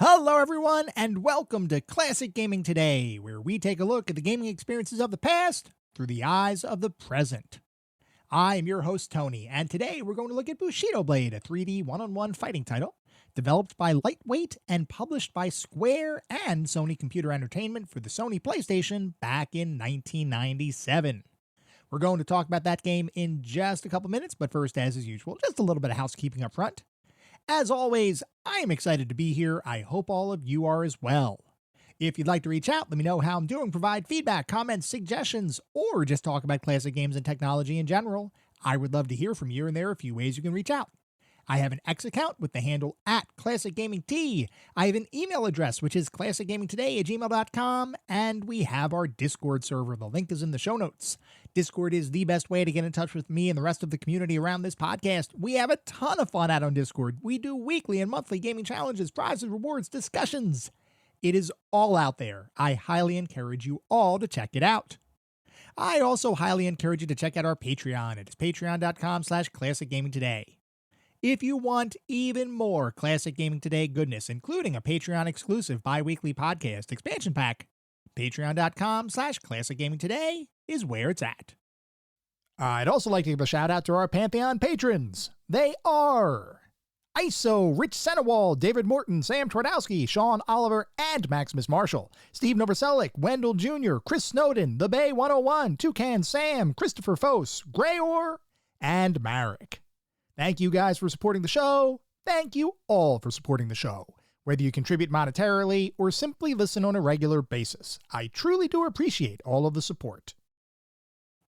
Hello everyone, and welcome to Classic Gaming Today, where we take a look at the gaming experiences of the past through the eyes of the present. I am your host Tony, and today we're going to look at Bushido Blade, a 3D one-on-one fighting title, developed by Lightweight and published by Square and Sony Computer Entertainment for the Sony PlayStation back in 1997. We're going to talk about that game in just a couple minutes, but first, as is usual, just a little bit of housekeeping up front. As always, I am excited to be here. I hope all of you are as well. If you'd like to reach out, let me know how I'm doing, provide feedback, comments, suggestions, or just talk about classic games and technology in general. I would love to hear from you, and there are a few ways you can reach out. I have an X account with the handle @ClassicGamingT. I have an email address, which is classicgamingtoday@gmail.com, and we have our Discord server. The link is in the show notes. Discord is the best way to get in touch with me and the rest of the community around this podcast. We have a ton of fun out on Discord. We do weekly and monthly gaming challenges, prizes, rewards, discussions. It is all out there. I highly encourage you all to check it out. I also highly encourage you to check out our Patreon. It is patreon.com/classicgamingtoday. If you want even more Classic Gaming Today goodness, including a Patreon exclusive bi-weekly podcast expansion pack, patreon.com/classicgamingtoday is where it's at. I'd also like to give a shout out to our Pantheon patrons. They are ISO, Rich Senewal, David Morton, Sam Twardowski, Sean Oliver, and Maximus Marshall, Steve Novoselic, Wendell Jr., Chris Snowden, The Bay 101, Toucan Sam, Christopher Fose, Grayor, and Marek. Thank you guys for supporting the show. Thank you all for supporting the show, whether you contribute monetarily or simply listen on a regular basis. I truly do appreciate all of the support.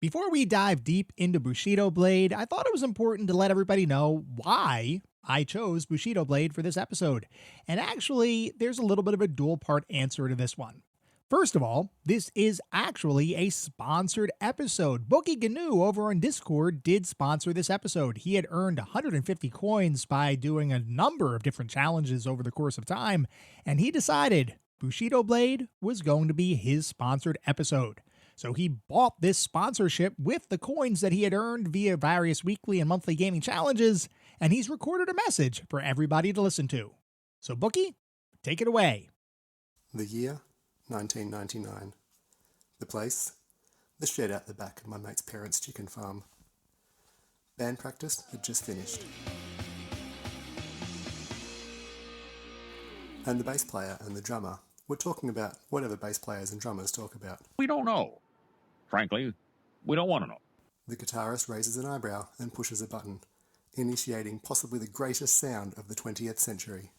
Before we dive deep into Bushido Blade, I thought it was important to let everybody know why I chose Bushido Blade for this episode. And actually, there's a little bit of a dual-part answer to this one. First of all, this is actually a sponsored episode. Bookie Gnu over on Discord did sponsor this episode. He had earned 150 coins by doing a number of different challenges over the course of time, and he decided Bushido Blade was going to be his sponsored episode. So he bought this sponsorship with the coins that he had earned via various weekly and monthly gaming challenges, and he's recorded a message for everybody to listen to. So Bookie, take it away. The year 1999. The place? The shed out the back of my mate's parents' chicken farm. Band practice had just finished. And the bass player and the drummer were talking about whatever bass players and drummers talk about. We don't know. Frankly, we don't want to know. The guitarist raises an eyebrow and pushes a button, initiating possibly the greatest sound of the 20th century.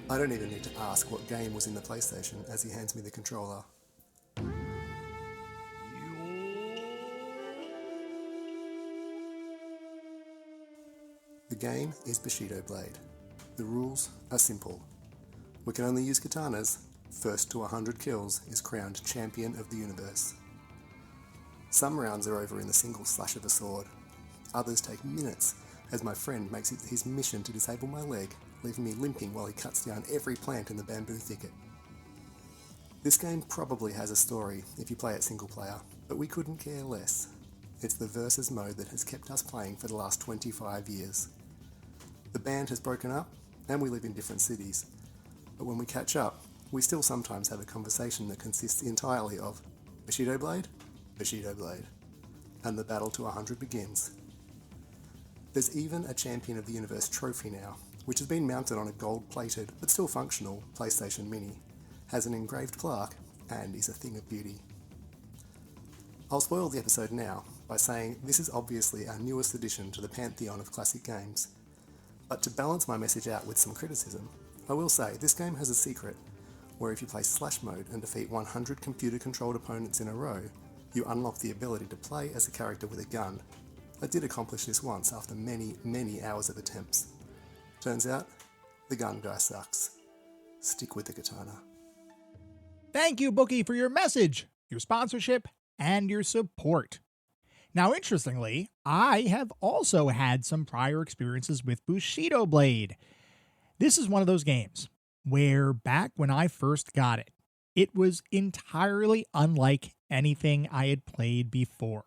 I don't even need to ask what game was in the PlayStation as he hands me the controller. The game is Bushido Blade. The rules are simple. We can only use katanas. First to 100 kills is crowned champion of the universe. Some rounds are over in the single slash of a sword. Others take minutes as my friend makes it his mission to disable my leg, leaving me limping while he cuts down every plant in the bamboo thicket. This game probably has a story if you play it single player, but we couldn't care less. It's the versus mode that has kept us playing for the last 25 years. The band has broken up and we live in different cities, but when we catch up, we still sometimes have a conversation that consists entirely of Bushido Blade, Bushido Blade, and the battle to 100 begins. There's even a Champion of the Universe trophy now, which has been mounted on a gold-plated, but still functional, PlayStation Mini, has an engraved plaque, and is a thing of beauty. I'll spoil the episode now by saying this is obviously our newest addition to the pantheon of classic games, but to balance my message out with some criticism, I will say this game has a secret, where if you play Slash mode and defeat 100 computer-controlled opponents in a row, you unlock the ability to play as a character with a gun. I did accomplish this once after many hours of attempts. Turns out, the gun guy sucks. Stick with the katana. Thank you, Bookie, for your message, your sponsorship, and your support. Now, interestingly, I have also had some prior experiences with Bushido Blade. This is one of those games where back when I first got it, it was entirely unlike anything I had played before.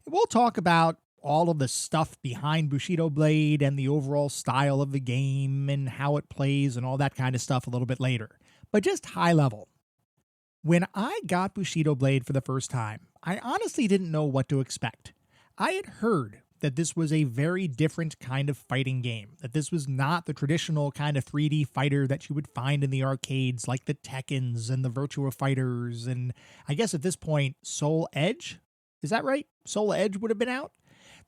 We'll talk about all of the stuff behind Bushido Blade and the overall style of the game and how it plays and all that kind of stuff a little bit later. But just high level. When I got Bushido Blade for the first time, I honestly didn't know what to expect. I had heard that this was a very different kind of fighting game, that this was not the traditional kind of 3D fighter that you would find in the arcades like the Tekkens and the Virtua Fighters, and I guess at this point, Soul Edge? Is that right? Soul Edge would have been out?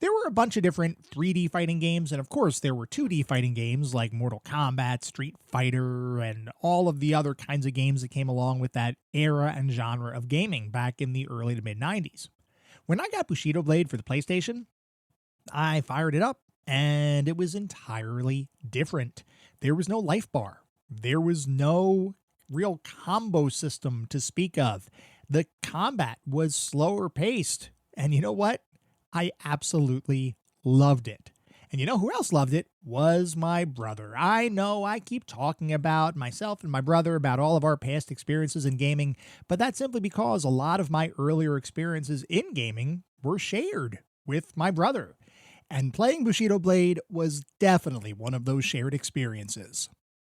There were a bunch of different 3D fighting games, and of course there were 2D fighting games like Mortal Kombat, Street Fighter, and all of the other kinds of games that came along with that era and genre of gaming back in the early to mid-90s. When I got Bushido Blade for the PlayStation, I fired it up, and it was entirely different. There was no life bar. There was no real combo system to speak of. The combat was slower paced, and you know what? I absolutely loved it. And you know who else loved it? Was my brother. I know I keep talking about myself and my brother about all of our past experiences in gaming, but that's simply because a lot of my earlier experiences in gaming were shared with my brother. And playing Bushido Blade was definitely one of those shared experiences.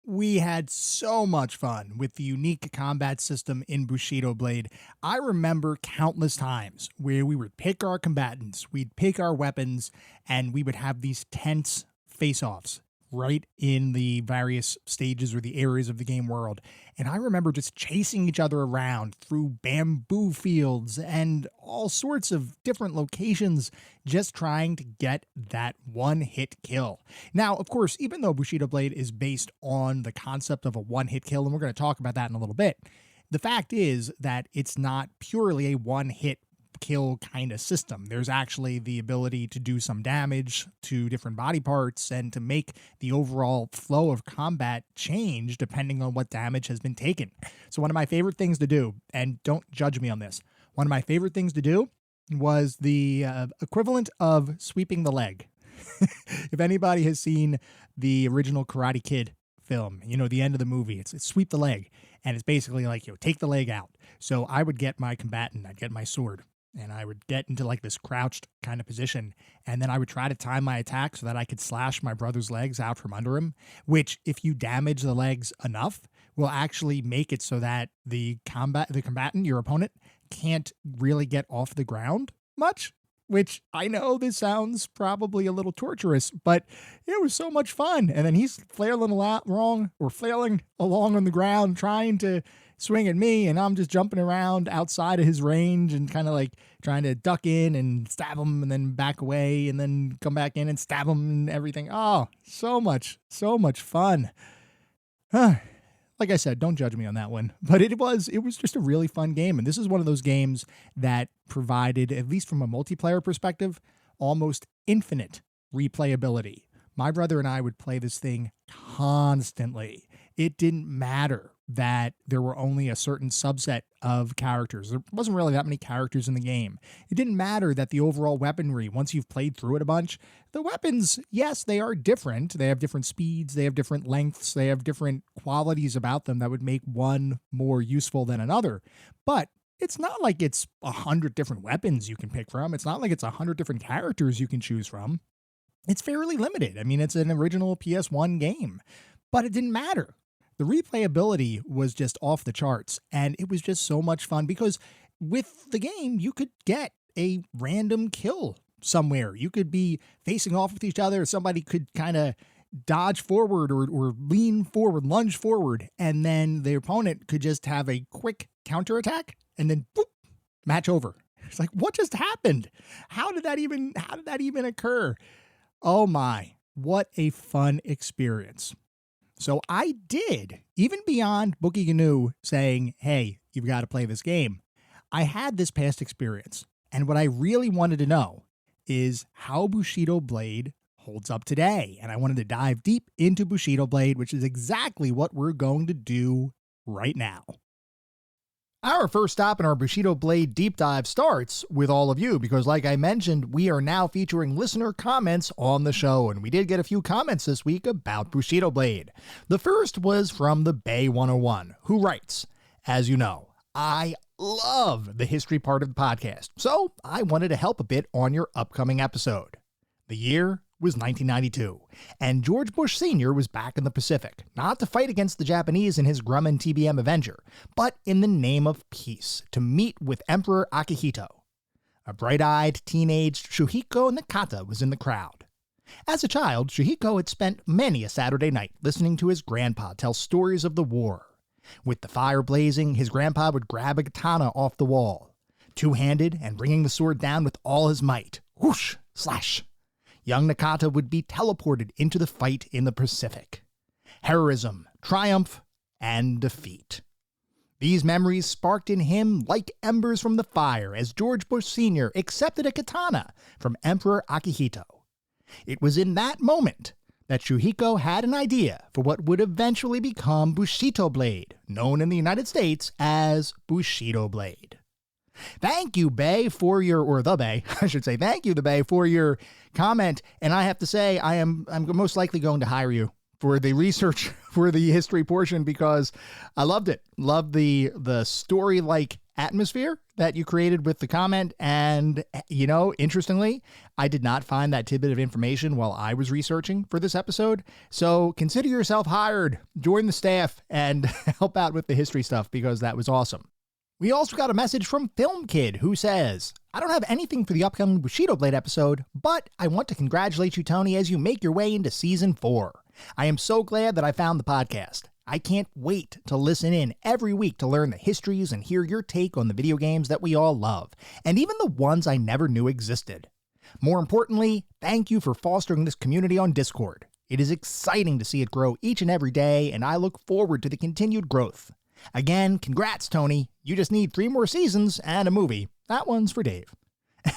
We had so much fun with the unique combat system in Bushido Blade. I remember countless times where we would pick our combatants, we'd pick our weapons, and we would have these tense face-offs right in the various stages or the areas of the game world. And I remember just chasing each other around through bamboo fields and all sorts of different locations, just trying to get that one-hit kill. Now, of course, even though Bushido Blade is based on the concept of a one-hit kill, and we're going to talk about that in a little bit, the fact is that it's not purely a one-hit kill kind of system. There's actually the ability to do some damage to different body parts and to make the overall flow of combat change depending on what damage has been taken. So one of my favorite things to do, and don't judge me on this, one of my favorite things to do was the equivalent of sweeping the leg. If anybody has seen the original Karate Kid film, you know, the end of the movie, it's sweep the leg. And it's basically like, take the leg out. So I would get my combatant, I'd get my sword, and I would get into like this crouched kind of position, and then I would try to time my attack so that I could slash my brother's legs out from under him, which, if you damage the legs enough, will actually make it so that the combatant, your opponent, can't really get off the ground much, which I know this sounds probably a little torturous, but it was so much fun. And then he's flailing along on the ground trying to swing at me, and I'm just jumping around outside of his range and kind of like trying to duck in and stab him and then back away and then come back in and stab him and everything. Oh, so much fun. Like I said, don't judge me on that one, but it was just a really fun game. And this is one of those games that provided, at least from a multiplayer perspective, almost infinite replayability. My brother and I would play this thing constantly. It didn't matter that there were only a certain subset of characters. There wasn't really that many characters in the game. It didn't matter that the overall weaponry, once you've played through it a bunch, the weapons, yes, they are different. They have different speeds, they have different lengths, they have different qualities about them that would make one more useful than another. But it's not like it's 100 different weapons you can pick from. It's not like it's 100 different characters you can choose from. It's fairly limited. I mean, it's an original PS1 game, but it didn't matter. The replayability was just off the charts, and it was just so much fun because with the game, you could get a random kill somewhere. You could be facing off with each other. Somebody could kind of dodge forward or lean forward, lunge forward, and then the opponent could just have a quick counterattack and then boop, match over. It's like, what just happened? How did that even occur? Oh my, what a fun experience. So I did, even beyond Bookie Gnu saying, hey, you've got to play this game. I had this past experience, and what I really wanted to know is how Bushido Blade holds up today. And I wanted to dive deep into Bushido Blade, which is exactly what we're going to do right now. Our first stop in our Bushido Blade deep dive starts with all of you, because like I mentioned, we are now featuring listener comments on the show, and we did get a few comments this week about Bushido Blade. The first was from the Bay 101, who writes, as you know, I love the history part of the podcast, so I wanted to help a bit on your upcoming episode. The year was 1992, and George Bush Sr. was back in the Pacific, not to fight against the Japanese in his Grumman TBM Avenger, but in the name of peace, to meet with Emperor Akihito. A bright-eyed, teenaged Shuhiko Nakata was in the crowd. As a child, Shuhiko had spent many a Saturday night listening to his grandpa tell stories of the war. With the fire blazing, his grandpa would grab a katana off the wall, two-handed and bringing the sword down with all his might. Whoosh! Slash! Young Nakata would be teleported into the fight in the Pacific. Heroism, triumph, and defeat. These memories sparked in him like embers from the fire as George Bush Sr. accepted a katana from Emperor Akihito. It was in that moment that Shuhiko had an idea for what would eventually become Bushido Blade, known in the United States as Bushido Blade. Thank you, Bay, for your, or the Bay, I should say, thank you, the Bay, for your comment. And I have to say, I'm most likely going to hire you for the research for the history portion because I loved it. Loved the story-like atmosphere that you created with the comment. And, you know, interestingly, I did not find that tidbit of information while I was researching for this episode. So consider yourself hired, join the staff, and help out with the history stuff because that was awesome. We also got a message from Film Kid who says, I don't have anything for the upcoming Bushido Blade episode, but I want to congratulate you, Tony, as you make your way into Season 4. I am so glad that I found the podcast. I can't wait to listen in every week to learn the histories and hear your take on the video games that we all love, and even the ones I never knew existed. More importantly, thank you for fostering this community on Discord. It is exciting to see it grow each and every day, and I look forward to the continued growth. Again, congrats, Tony. You just need 3 more seasons and a movie. That one's for Dave.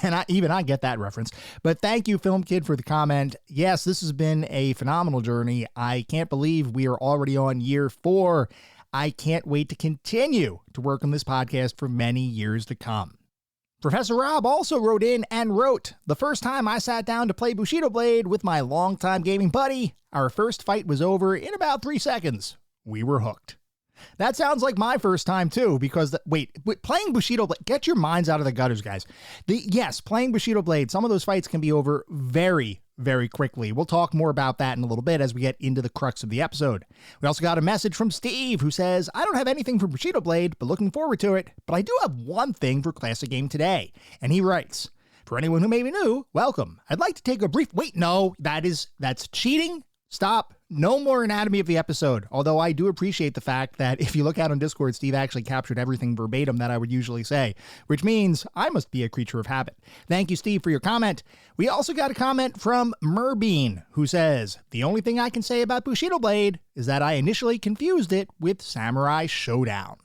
And I get that reference. But thank you, Film Kid, for the comment. Yes, this has been a phenomenal journey. I can't believe we are already on year 4. I can't wait to continue to work on this podcast for many years to come. Professor Rob also wrote in and wrote, the first time I sat down to play Bushido Blade with my longtime gaming buddy, our first fight was over in about 3 seconds. We were hooked. That sounds like my first time too, because playing Bushido Blade, get your minds out of the gutters, guys. Yes, playing Bushido Blade, some of those fights can be over very, very quickly. We'll talk more about that in a little bit as we get into the crux of the episode. We also got a message from Steve who says, I don't have anything for Bushido Blade, but looking forward to it. But I do have one thing for Classic Game Today. And he writes, for anyone who may be new, welcome. I'd like to take a brief, that's cheating. Stop. No more anatomy of the episode, although I do appreciate the fact that if you look out on Discord, Steve actually captured everything verbatim that I would usually say, which means I must be a creature of habit. Thank you, Steve, for your comment. We also got a comment from Merbean, who says, the only thing I can say about Bushido Blade is that I initially confused it with Samurai Showdown.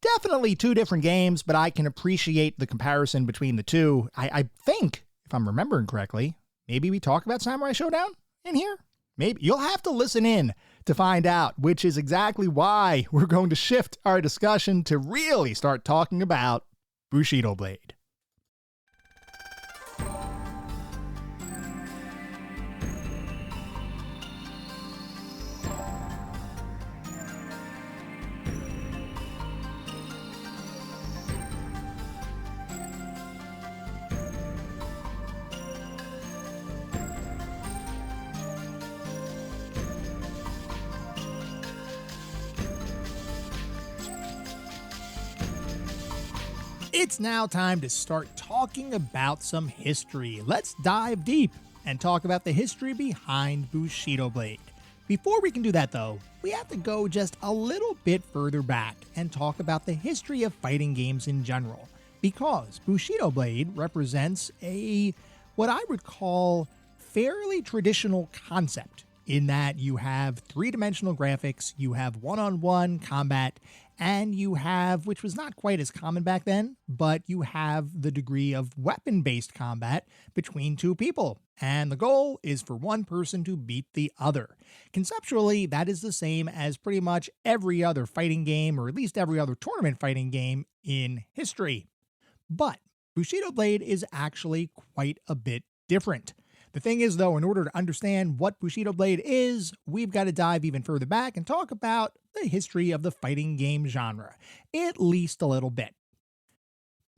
Definitely 2 different games, but I can appreciate the comparison between the two. I think, if I'm remembering correctly, maybe we talk about Samurai Showdown in here? Maybe you'll have to listen in to find out, which is exactly why we're going to shift our discussion to really start talking about Bushido Blade. It's now time to start talking about some history. Let's dive deep and talk about the history behind Bushido Blade. Before we can do that, though, we have to go just a little bit further back and talk about the history of fighting games in general, because Bushido Blade represents what I would call fairly traditional concept in that you have 3-dimensional graphics, you have one-on-one combat, and you have, which was not quite as common back then, but you have the degree of weapon-based combat between 2 people. And the goal is for one person to beat the other. Conceptually, that is the same as pretty much every other fighting game, or at least every other tournament fighting game in history. But Bushido Blade is actually quite a bit different. The thing is, though, in order to understand what Bushido Blade is, we've got to dive even further back and talk about the history of the fighting game genre, at least a little bit.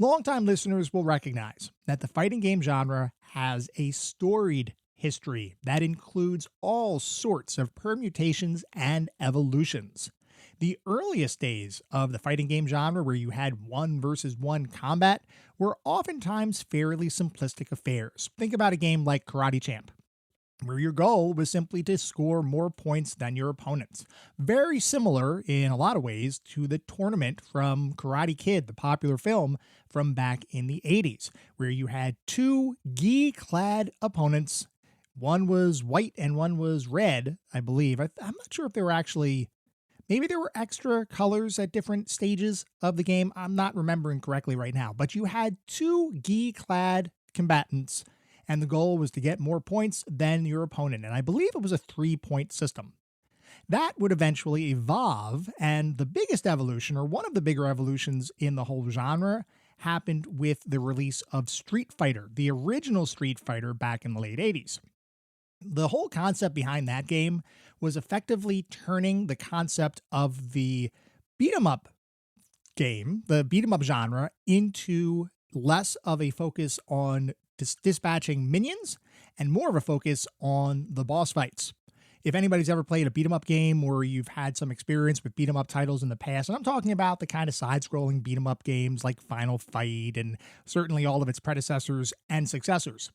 Longtime listeners will recognize that the fighting game genre has a storied history that includes all sorts of permutations and evolutions. The earliest days of the fighting game genre, where you had one versus one combat, were oftentimes fairly simplistic affairs. Think about a game like Karate Champ, where your goal was simply to score more points than your opponents. Very similar in a lot of ways to the tournament from Karate Kid, the popular film from back in the 80s, where you had two gi-clad opponents. One was white and one was red, I believe. I'm not sure if they were actually... Maybe there were extra colors at different stages of the game. I'm not remembering correctly right now. But you had two gi-clad combatants, and the goal was to get more points than your opponent. And I believe it was a 3-point system. That would eventually evolve, and the biggest evolution, or one of the bigger evolutions in the whole genre, happened with the release of Street Fighter, the original Street Fighter back in the late 80s. The whole concept behind that game was effectively turning the concept of the beat-em-up game, the beat-em-up genre, into less of a focus on dispatching minions and more of a focus on the boss fights. If anybody's ever played a beat-em-up game, or you've had some experience with beat-em-up titles in the past, and I'm talking about the kind of side-scrolling beat-em-up games like Final Fight and certainly all of its predecessors and successors.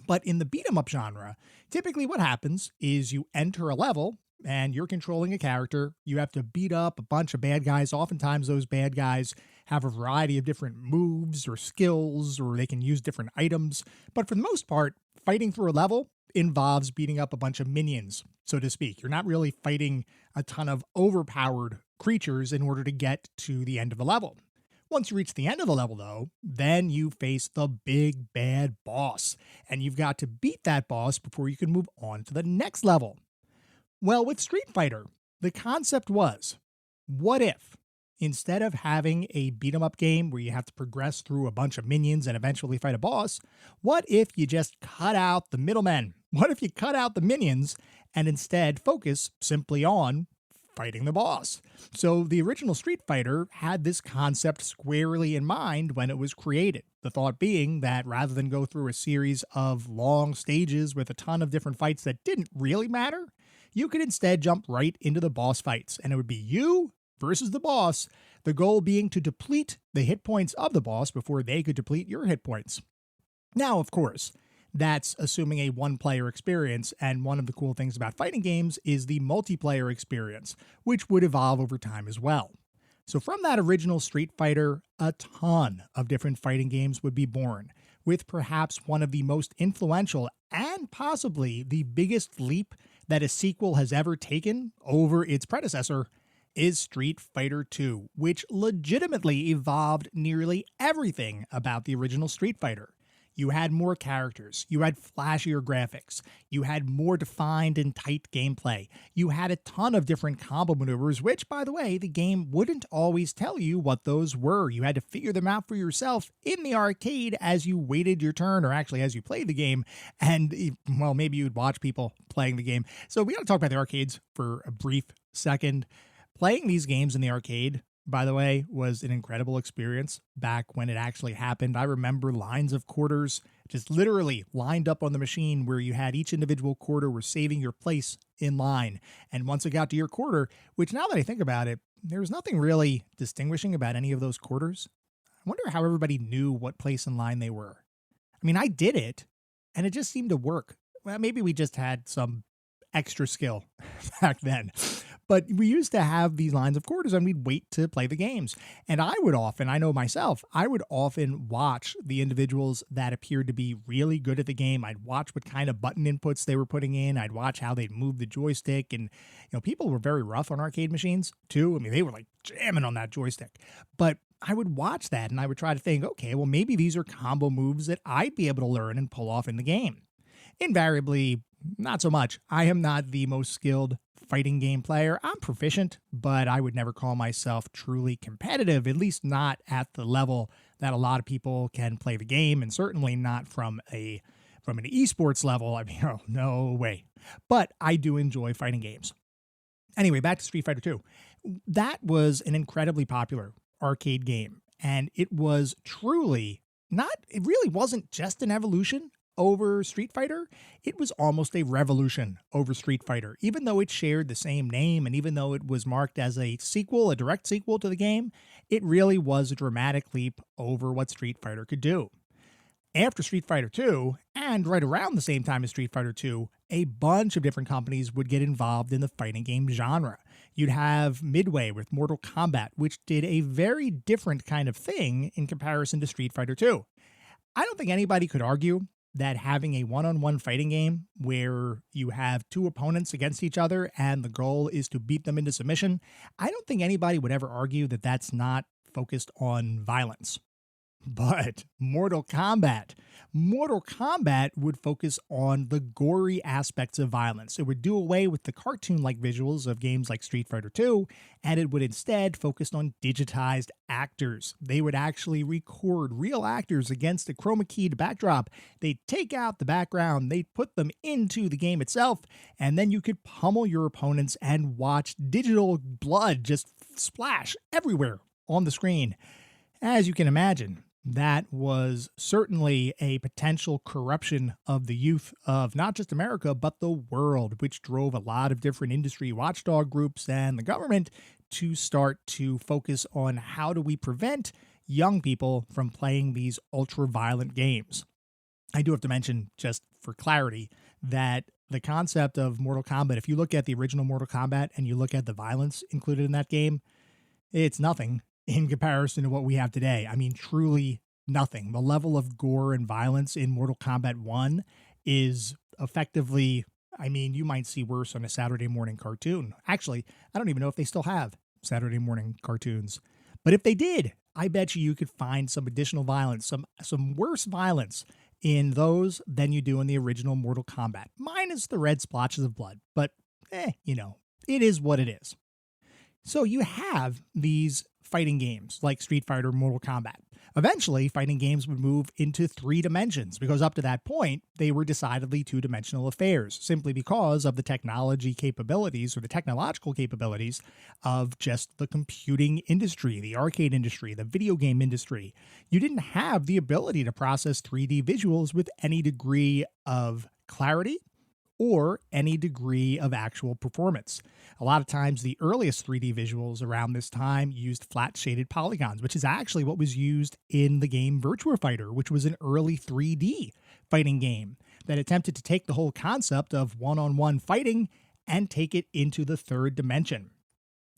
But in the beat-em-up genre, typically what happens is you enter a level and you're controlling a character. You have to beat up a bunch of bad guys. Oftentimes those bad guys have a variety of different moves or skills, or they can use different items. But for the most part, fighting through a level involves beating up a bunch of minions, so to speak. You're not really fighting a ton of overpowered creatures in order to get to the end of the level. Once you reach the end of the level, though, then you face the big bad boss, and you've got to beat that boss before you can move on to the next level. Well, with Street Fighter, the concept was, what if, instead of having a beat-em-up game where you have to progress through a bunch of minions and eventually fight a boss, what if you just cut out the middlemen? What if you cut out the minions and instead focus simply on fighting the boss? So the original Street Fighter had this concept squarely in mind when it was created. The thought being that rather than go through a series of long stages with a ton of different fights that didn't really matter, you could instead jump right into the boss fights, and it would be you versus the boss, the goal being to deplete the hit points of the boss before they could deplete your hit points. Now, of course, that's assuming a one-player experience, and one of the cool things about fighting games is the multiplayer experience, which would evolve over time as well. So from that original Street Fighter, a ton of different fighting games would be born, with perhaps one of the most influential and possibly the biggest leap that a sequel has ever taken over its predecessor is Street Fighter II, which legitimately evolved nearly everything about the original Street Fighter. You had more characters, you had flashier graphics, you had more defined and tight gameplay, you had a ton of different combo maneuvers, which, by the way, the game wouldn't always tell you what those were. You had to figure them out for yourself in the arcade as you waited your turn, or actually as you played the game, and, well, maybe you'd watch people playing the game. So we got to talk about the arcades for a brief second. Playing these games in the arcade, by the way, was an incredible experience back when it actually happened. I remember lines of quarters just literally lined up on the machine, where you had each individual quarter were saving your place in line. And once it got to your quarter, which now that I think about it, there was nothing really distinguishing about any of those quarters. I wonder how everybody knew what place in line they were. I mean, I did it, and it just seemed to work. Well, maybe we just had some extra skill back then. But we used to have these lines of quarters, and we'd wait to play the games. And I would often watch the individuals that appeared to be really good at the game. I'd watch what kind of button inputs they were putting in. I'd watch how they'd move the joystick. And, people were very rough on arcade machines too. I mean, they were like jamming on that joystick. But I would watch that, and I would try to think, okay, well, maybe these are combo moves that I'd be able to learn and pull off in the game. Invariably, not so much. I am not the most skilled fighting game player. I'm proficient, but I would never call myself truly competitive, at least not at the level that a lot of people can play the game, and certainly not from an esports level. I mean, oh, no way. But I do enjoy fighting games. Anyway, back to Street Fighter II. That was an incredibly popular arcade game, And it was truly it really wasn't just an evolution over Street Fighter. It was almost a revolution over Street Fighter. Even though it shared the same name and even though it was marked as a sequel, a direct sequel to the game, it really was a dramatic leap over what Street Fighter could do. After Street Fighter 2, and right around the same time as Street Fighter 2, a bunch of different companies would get involved in the fighting game genre. You'd have Midway with Mortal Kombat, which did a very different kind of thing in comparison to Street Fighter 2. I don't think anybody could argue that having a one-on-one fighting game where you have two opponents against each other and the goal is to beat them into submission, I don't think anybody would ever argue that that's not focused on violence. But Mortal Kombat would focus on the gory aspects of violence. It would do away with the cartoon-like visuals of games like Street Fighter 2, and it would instead focus on digitized actors. They would actually record real actors against a chroma keyed backdrop. They'd take out the background, they'd put them into the game itself, and then you could pummel your opponents and watch digital blood just splash everywhere on the screen. As you can imagine, that was certainly a potential corruption of the youth of not just America, but the world, which drove a lot of different industry watchdog groups and the government to start to focus on how do we prevent young people from playing these ultra-violent games. I do have to mention, just for clarity, that the concept of Mortal Kombat, if you look at the original Mortal Kombat and you look at the violence included in that game, it's nothing in comparison to what we have today. I mean, truly nothing. The level of gore and violence in Mortal Kombat 1 is effectively, I mean, you might see worse on a Saturday morning cartoon. Actually, I don't even know if they still have Saturday morning cartoons. But if they did, I bet you could find some additional violence, some worse violence in those than you do in the original Mortal Kombat, minus the red splotches of blood. But, it is what it is. So you have these fighting games like Street Fighter, Mortal Kombat. Eventually, fighting games would move into 3 dimensions because up to that point, they were decidedly 2-dimensional affairs, simply because of the technology capabilities or the technological capabilities of just the computing industry, the arcade industry, the video game industry. You didn't have the ability to process 3D visuals with any degree of clarity or any degree of actual performance. A lot of times, the earliest 3D visuals around this time used flat shaded polygons, which is actually what was used in the game Virtua Fighter, which was an early 3D fighting game that attempted to take the whole concept of one-on-one fighting and take it into the 3rd dimension.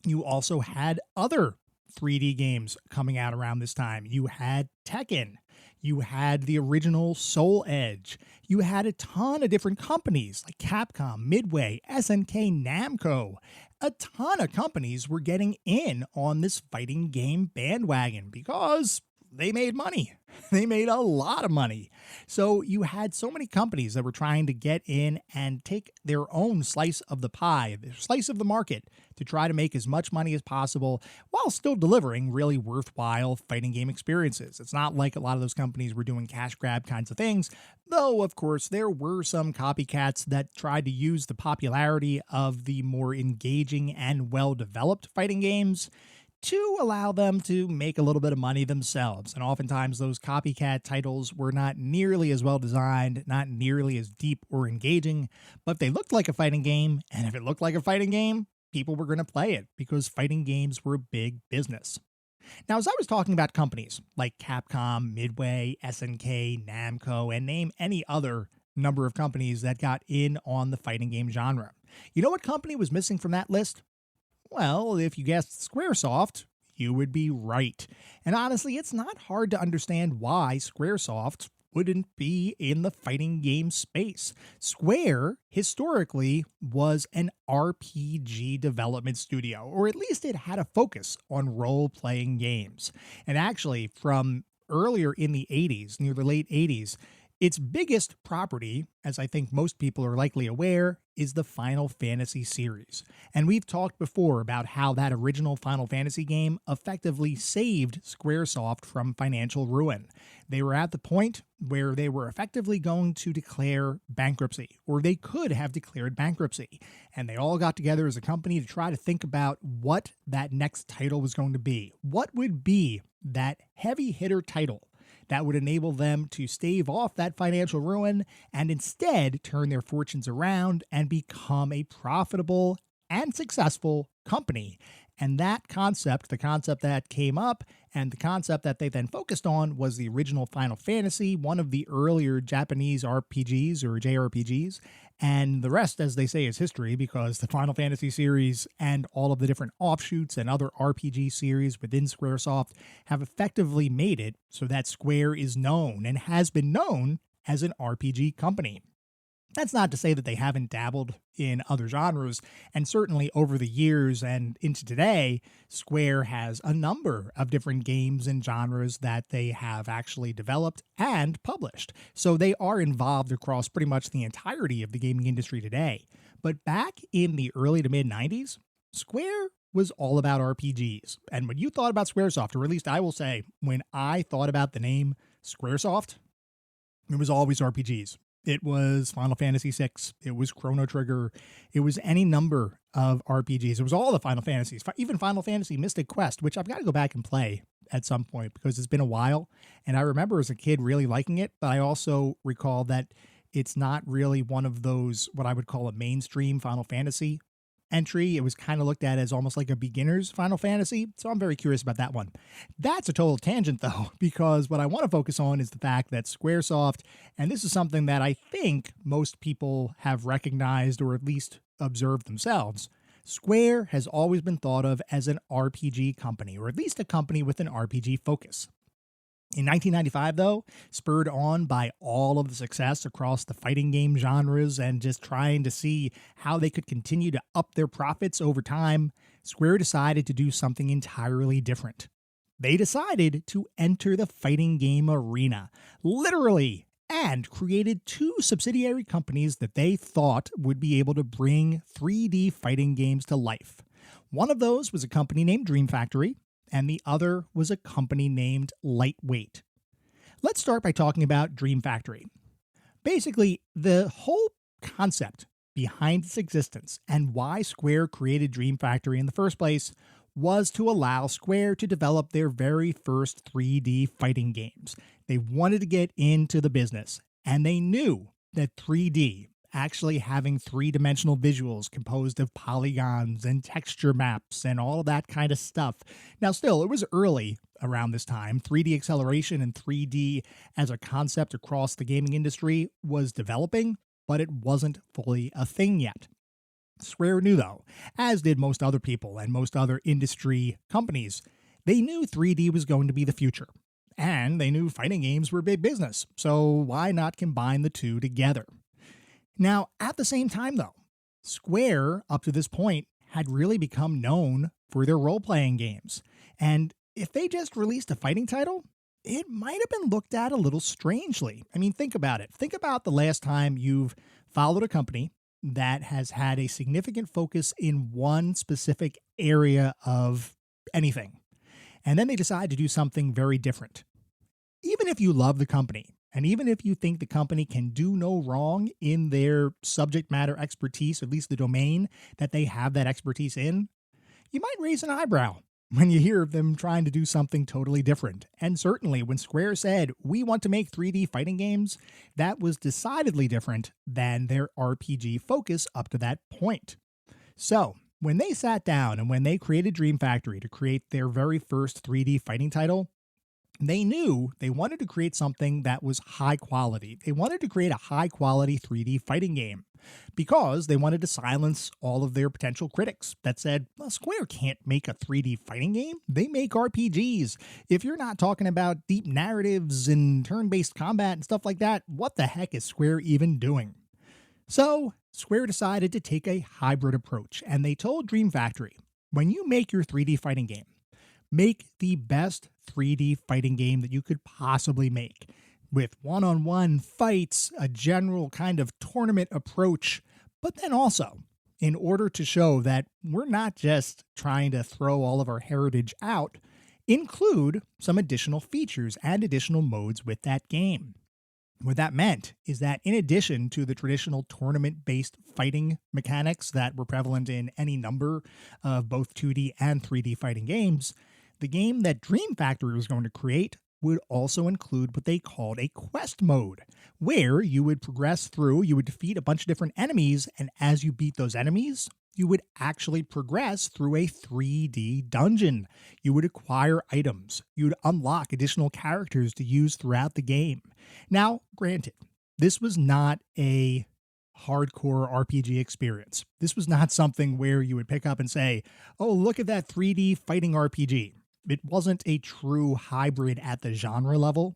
You also had other 3D games coming out around this time. You had Tekken. You had the original Soul Edge. You had a ton of different companies like Capcom, Midway, SNK, Namco. A ton of companies were getting in on this fighting game bandwagon because they made money. They made a lot of money. So you had so many companies that were trying to get in and take their own slice of the pie, their slice of the market, to try to make as much money as possible while still delivering really worthwhile fighting game experiences. It's not like a lot of those companies were doing cash grab kinds of things, though, of course, there were some copycats that tried to use the popularity of the more engaging and well-developed fighting games to allow them to make a little bit of money themselves. And oftentimes those copycat titles were not nearly as well designed, not nearly as deep or engaging, but they looked like a fighting game, and if it looked like a fighting game, people were going to play it because fighting games were big business. Now, as I was talking about companies like Capcom, Midway, SNK, Namco, and name any other number of companies that got in on the fighting game genre, you know what company was missing from that list? Well, if you guessed Squaresoft, you would be right. And honestly, it's not hard to understand why Squaresoft wouldn't be in the fighting game space. Square, historically, was an RPG development studio, or at least it had a focus on role-playing games. And actually, from earlier in the 80s, near the late 80s, Its biggest property, as I think most people are likely aware, is the Final Fantasy series. And we've talked before about how that original Final Fantasy game effectively saved Squaresoft from financial ruin. They were at the point where they were effectively going to declare bankruptcy, or they could have declared bankruptcy. And they all got together as a company to try to think about what that next title was going to be. What would be that heavy hitter title that would enable them to stave off that financial ruin and instead turn their fortunes around and become a profitable and successful company. And that concept, the concept that came up and the concept that they then focused on, was the original Final Fantasy, one of the earlier Japanese RPGs or JRPGs. And the rest, as they say, is history, because the Final Fantasy series and all of the different offshoots and other RPG series within Squaresoft have effectively made it so that Square is known and has been known as an RPG company. That's not to say that they haven't dabbled in other genres, and certainly over the years and into today, Square has a number of different games and genres that they have actually developed and published. So they are involved across pretty much the entirety of the gaming industry today. But back in the early to mid 90s, Square was all about RPGs. And when you thought about Squaresoft, or at least I will say, when I thought about the name Squaresoft, it was always RPGs. It was Final Fantasy VI, it was Chrono Trigger, it was any number of RPGs. It was all the Final Fantasies, even Final Fantasy Mystic Quest, which I've got to go back and play at some point because it's been a while. And I remember as a kid really liking it, but I also recall that it's not really one of those, what I would call a mainstream Final Fantasy entry. It was kind of looked at as almost like a beginner's Final Fantasy, so I'm very curious about that one. That's a total tangent, though, because what I want to focus on is the fact that Squaresoft, and this is something that I think most people have recognized or at least observed themselves, Square has always been thought of as an RPG company, or at least a company with an RPG focus. In 1995, though, spurred on by all of the success across the fighting game genres and just trying to see how they could continue to up their profits over time, Square decided to do something entirely different. They decided to enter the fighting game arena, literally, and created two subsidiary companies that they thought would be able to bring 3D fighting games to life. One of those was a company named Dream Factory, and the other was a company named Lightweight. Let's start by talking about Dream Factory. Basically, the whole concept behind its existence and why Square created Dream Factory in the first place was to allow Square to develop their very first 3D fighting games. They wanted to get into the business, and they knew that 3D, actually having three-dimensional visuals composed of polygons and texture maps and all of that kind of stuff. Now, still, it was early around this time. 3D acceleration and 3D as a concept across the gaming industry was developing, but it wasn't fully a thing yet. Square knew, though, as did most other people and most other industry companies, they knew 3D was going to be the future. And they knew fighting games were big business, so why not combine the two together? Now, at the same time, though, Square, up to this point, had really become known for their role-playing games. And if they just released a fighting title, it might have been looked at a little strangely. I mean, think about it. Think about the last time you've followed a company that has had a significant focus in one specific area of anything, and then they decide to do something very different. Even if you love the company, and even if you think the company can do no wrong in their subject matter expertise, at least the domain that they have that expertise in, you might raise an eyebrow when you hear of them trying to do something totally different. And certainly when Square said, we want to make 3D fighting games, that was decidedly different than their RPG focus up to that point. So when they sat down and when they created Dream Factory to create their very first 3D fighting title, they knew they wanted to create something that was high quality. They wanted to create a high quality 3D fighting game because they wanted to silence all of their potential critics that said, well, Square can't make a 3D fighting game. They make RPGs. If you're not talking about deep narratives and turn-based combat and stuff like that, what the heck is Square even doing? So Square decided to take a hybrid approach, and they told Dream Factory, when you make your 3D fighting game, make the best 3D fighting game that you could possibly make. with one-on-one fights, a general kind of tournament approach, but then also, in order to show that we're not just trying to throw all of our heritage out, include some additional features and additional modes with that game. What that meant is that in addition to the traditional tournament-based fighting mechanics that were prevalent in any number of both 2D and 3D fighting games, the game that Dream Factory was going to create would also include what they called a quest mode, where you would progress through, you would defeat a bunch of different enemies, and as you beat those enemies, you would actually progress through a 3D dungeon. You would acquire items. You'd unlock additional characters to use throughout the game. Now, granted, this was not a hardcore RPG experience. This was not something where you would pick up and say, oh, look at that 3D fighting RPG. It wasn't a true hybrid at the genre level.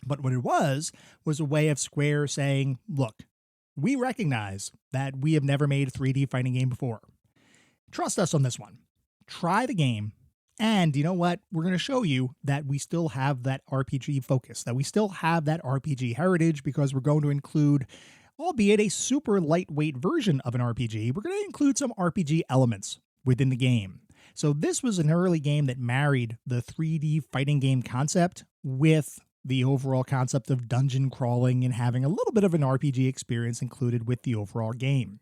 But what it was a way of Square saying, look, we recognize that we have never made a 3D fighting game before. Trust us on this one. Try the game, and you know what? We're going to show you that we still have that RPG focus, that we still have that RPG heritage, because we're going to include, albeit a super lightweight version of an RPG, we're going to include some RPG elements within the game. So this was an early game that married the 3D fighting game concept with the overall concept of dungeon crawling and having a little bit of an RPG experience included with the overall game.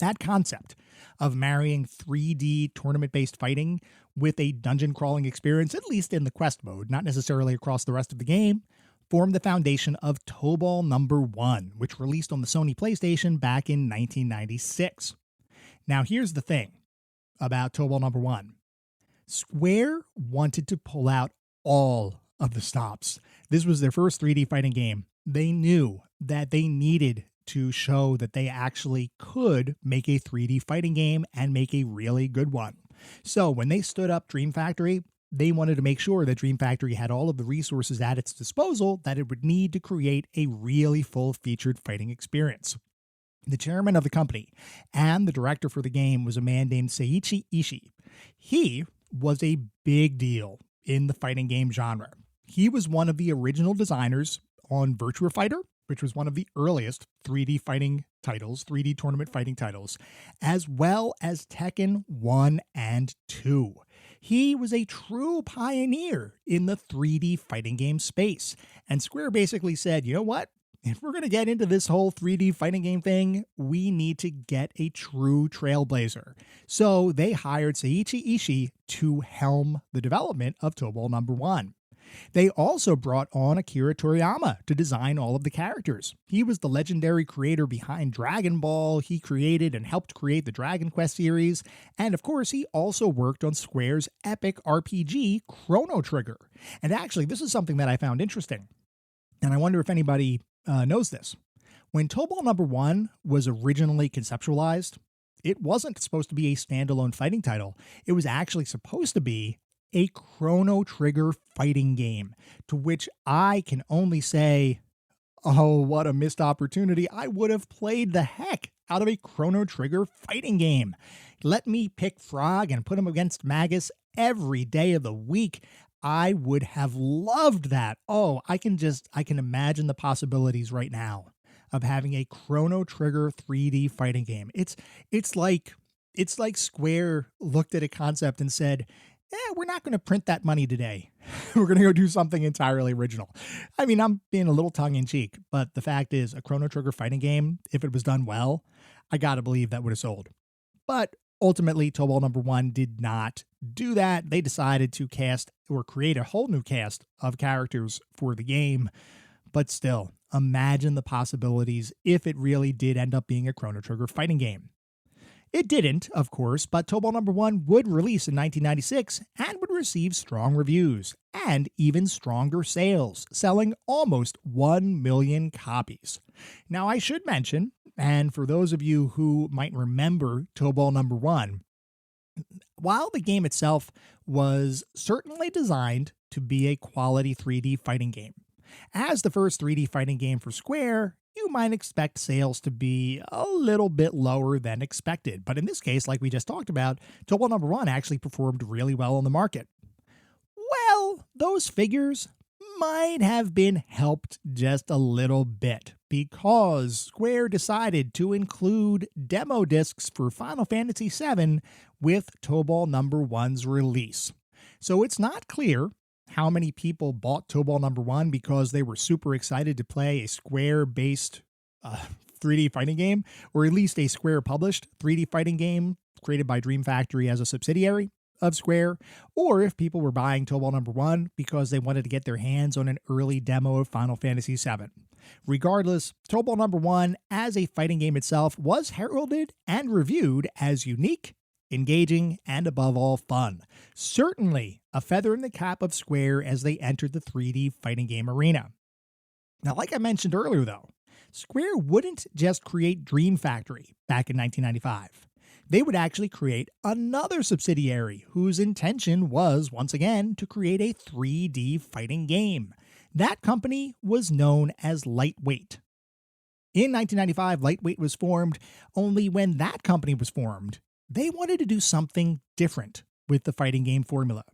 That concept of marrying 3D tournament-based fighting with a dungeon crawling experience, at least in the quest mode, not necessarily across the rest of the game, formed the foundation of Tobal No. 1, which released on the Sony PlayStation back in 1996. Now here's the thing about Tobal No. 1. Square wanted to pull out all of the stops. This was their first 3D fighting game. They knew that they needed to show that they actually could make a 3D fighting game and make a really good one. So when they stood up Dream Factory, they wanted to make sure that Dream Factory had all of the resources at its disposal that it would need to create a really full-featured fighting experience. The chairman of the company and the director for the game was a man named Seiichi Ishii. He was a big deal in the fighting game genre. He was one of the original designers on Virtua Fighter, which was one of the earliest 3D fighting titles, 3D tournament fighting titles, as well as Tekken 1 and 2. He was a true pioneer in the 3D fighting game space. And Square basically said, you know what? If we're going to get into this whole 3D fighting game thing, we need to get a true trailblazer. So they hired Seiichi Ishii to helm the development of Tobal No. 1. They also brought on Akira Toriyama to design all of the characters. He was the legendary creator behind Dragon Ball. He created and helped create the Dragon Quest series. And of course, he also worked on Square's epic RPG, Chrono Trigger. And actually, this is something that I found interesting. And I wonder if anybody knows this. When Tobal No. 1 was originally conceptualized, it wasn't supposed to be a standalone fighting title. It was actually supposed to be a Chrono Trigger fighting game, to which I can only say, oh, what a missed opportunity. I would have played the heck out of a Chrono Trigger fighting game. Let me pick Frog and put him against Magus every day of the week. I would have loved that. Oh, I can imagine the possibilities right now of having a Chrono Trigger 3D fighting game. It's like Square looked at a concept and said, we're not going to print that money today. We're going to go do something entirely original. I mean, I'm being a little tongue-in-cheek, but the fact is, a Chrono Trigger fighting game, if it was done well, I got to believe that would have sold. But ultimately, Tobal No. 1 did not do that. They decided to cast or create a whole new cast of characters for the game. But still, imagine the possibilities if it really did end up being a Chrono Trigger fighting game. It didn't, of course, but Tobal No. 1 would release in 1996 and would receive strong reviews and even stronger sales, selling almost 1 million copies. Now, I should mention, and for those of you who might remember Tobal No. 1, while the game itself was certainly designed to be a quality 3D fighting game, as the first 3D fighting game for Square, you might expect sales to be a little bit lower than expected. But in this case, like we just talked about, Tobal No. 1 actually performed really well on the market. Well, those figures might have been helped just a little bit because Square decided to include demo discs for Final Fantasy VII with Tobal Number 1's release. So it's not clear how many people bought Tobal Number 1 because they were super excited to play a Square-based 3D fighting game, or at least a Square-published 3D fighting game created by Dream Factory as a subsidiary of Square, or if people were buying Tobal Number 1 because they wanted to get their hands on an early demo of Final Fantasy VII. Regardless, Tobal Number 1 as a fighting game itself was heralded and reviewed as unique, engaging, and above all fun. Certainly a feather in the cap of Square as they entered the 3D fighting game arena. Now, like I mentioned earlier though, Square wouldn't just create Dream Factory back in 1995. They would actually create another subsidiary whose intention was, once again, to create a 3D fighting game. That company was known as Lightweight. In 1995, Lightweight was formed, only when that company was formed, they wanted to do something different with the fighting game formula.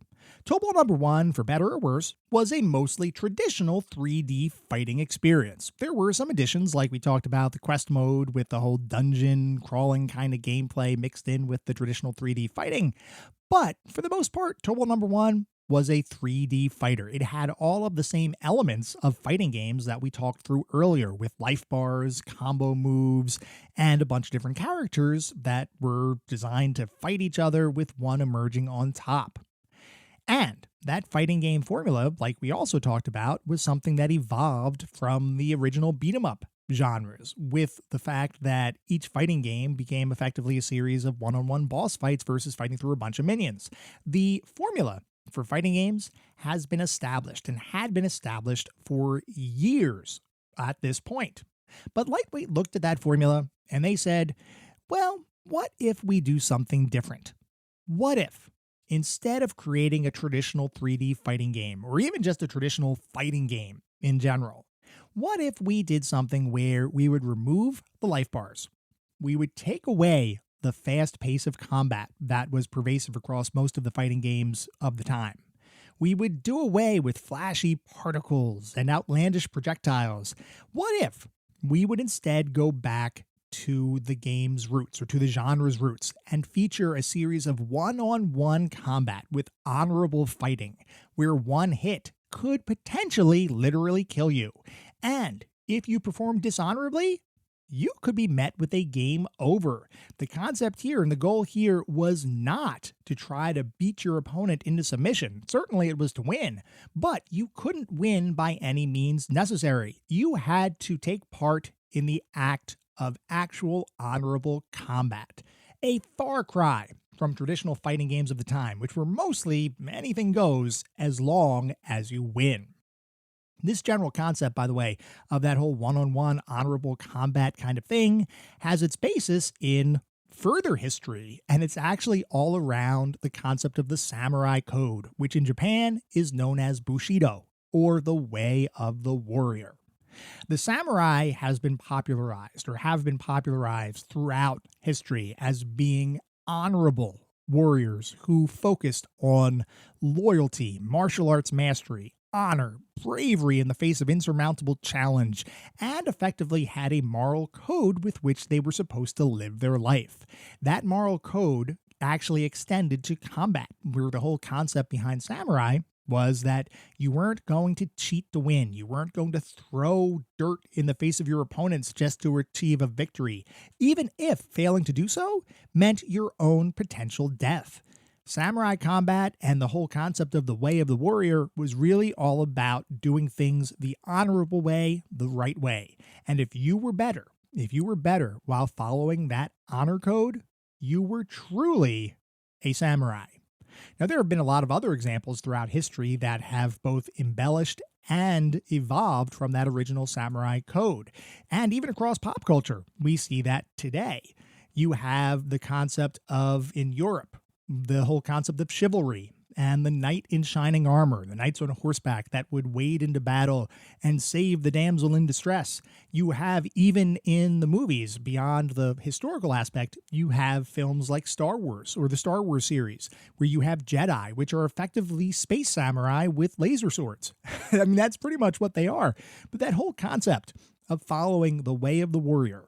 Tobal Number 1, for better or worse, was a mostly traditional 3D fighting experience. There were some additions, like we talked about the quest mode with the whole dungeon crawling kind of gameplay mixed in with the traditional 3D fighting. But for the most part, Tobal Number 1 was a 3D fighter. It had all of the same elements of fighting games that we talked through earlier, with life bars, combo moves, and a bunch of different characters that were designed to fight each other with one emerging on top. And that fighting game formula, like we also talked about, was something that evolved from the original beat-em-up genres, with the fact that each fighting game became effectively a series of one-on-one boss fights versus fighting through a bunch of minions. The formula for fighting games has been established and had been established for years at this point. But Lightweight looked at that formula and they said, well, what if we do something different? What if, instead of creating a traditional 3D fighting game, or even just a traditional fighting game in general, what if we did something where we would remove the life bars? We would take away the fast pace of combat that was pervasive across most of the fighting games of the time. We would do away with flashy particles and outlandish projectiles. What if we would instead go back to the game's roots, or to the genre's roots, and feature a series of one-on-one combat with honorable fighting, where one hit could potentially literally kill you. And if you perform dishonorably, you could be met with a game over. The concept here and the goal here was not to try to beat your opponent into submission. Certainly it was to win, but you couldn't win by any means necessary. You had to take part in the act of actual honorable combat. A far cry from traditional fighting games of the time, which were mostly anything goes as long as you win. This general concept, by the way, of that whole one-on-one honorable combat kind of thing has its basis in further history, and it's actually all around the concept of the samurai code, which in Japan is known as Bushido, or the way of the warrior. The samurai has been popularized, or have been popularized throughout history as being honorable warriors who focused on loyalty, martial arts mastery, honor, bravery in the face of insurmountable challenge, and effectively had a moral code with which they were supposed to live their life. That moral code actually extended to combat, where the whole concept behind samurai was that you weren't going to cheat to win. You weren't going to throw dirt in the face of your opponents just to achieve a victory, even if failing to do so meant your own potential death. Samurai combat and the whole concept of the way of the warrior was really all about doing things the honorable way, the right way. And if you were better while following that honor code, you were truly a samurai. Now, there have been a lot of other examples throughout history that have both embellished and evolved from that original samurai code. And even across pop culture, we see that today. You have the concept of, in Europe, the whole concept of chivalry and the knight in shining armor, the knights on horseback that would wade into battle and save the damsel in distress. You have, even in the movies, beyond the historical aspect, you have films like Star Wars or the Star Wars series, where you have Jedi, which are effectively space samurai with laser swords. I mean, that's pretty much what they are. But that whole concept of following the way of the warrior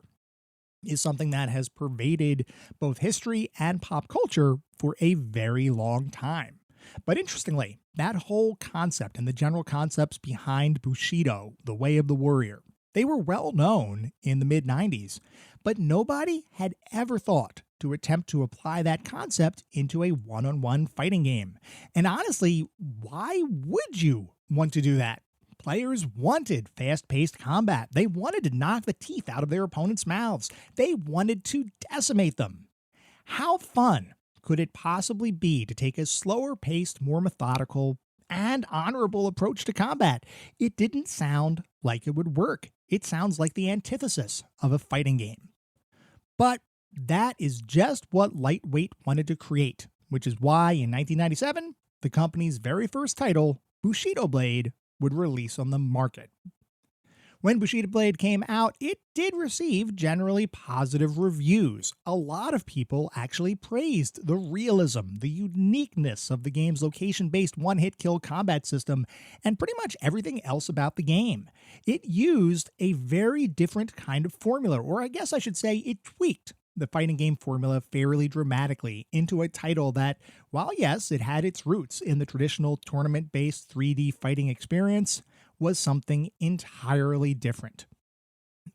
is something that has pervaded both history and pop culture for a very long time. But interestingly, that whole concept and the general concepts behind Bushido, the way of the warrior, they were well known in the mid-90s, but nobody had ever thought to attempt to apply that concept into a one-on-one fighting game. And honestly, why would you want to do that? Players wanted fast-paced combat. They wanted to knock the teeth out of their opponents' mouths. They wanted to decimate them. How fun could it possibly be to take a slower-paced, more methodical, and honorable approach to combat? It didn't sound like it would work. It sounds like the antithesis of a fighting game. But that is just what Lightweight wanted to create, which is why in 1997, the company's very first title, Bushido Blade, would release on the market. When Bushido Blade came out, it did receive generally positive reviews. A lot of people actually praised the realism, the uniqueness of the game's location-based one-hit kill combat system, and pretty much everything else about the game. It used a very different kind of formula, or I guess I should say it tweaked the fighting game formula fairly dramatically into a title that, while yes, it had its roots in the traditional tournament-based 3D fighting experience, was something entirely different.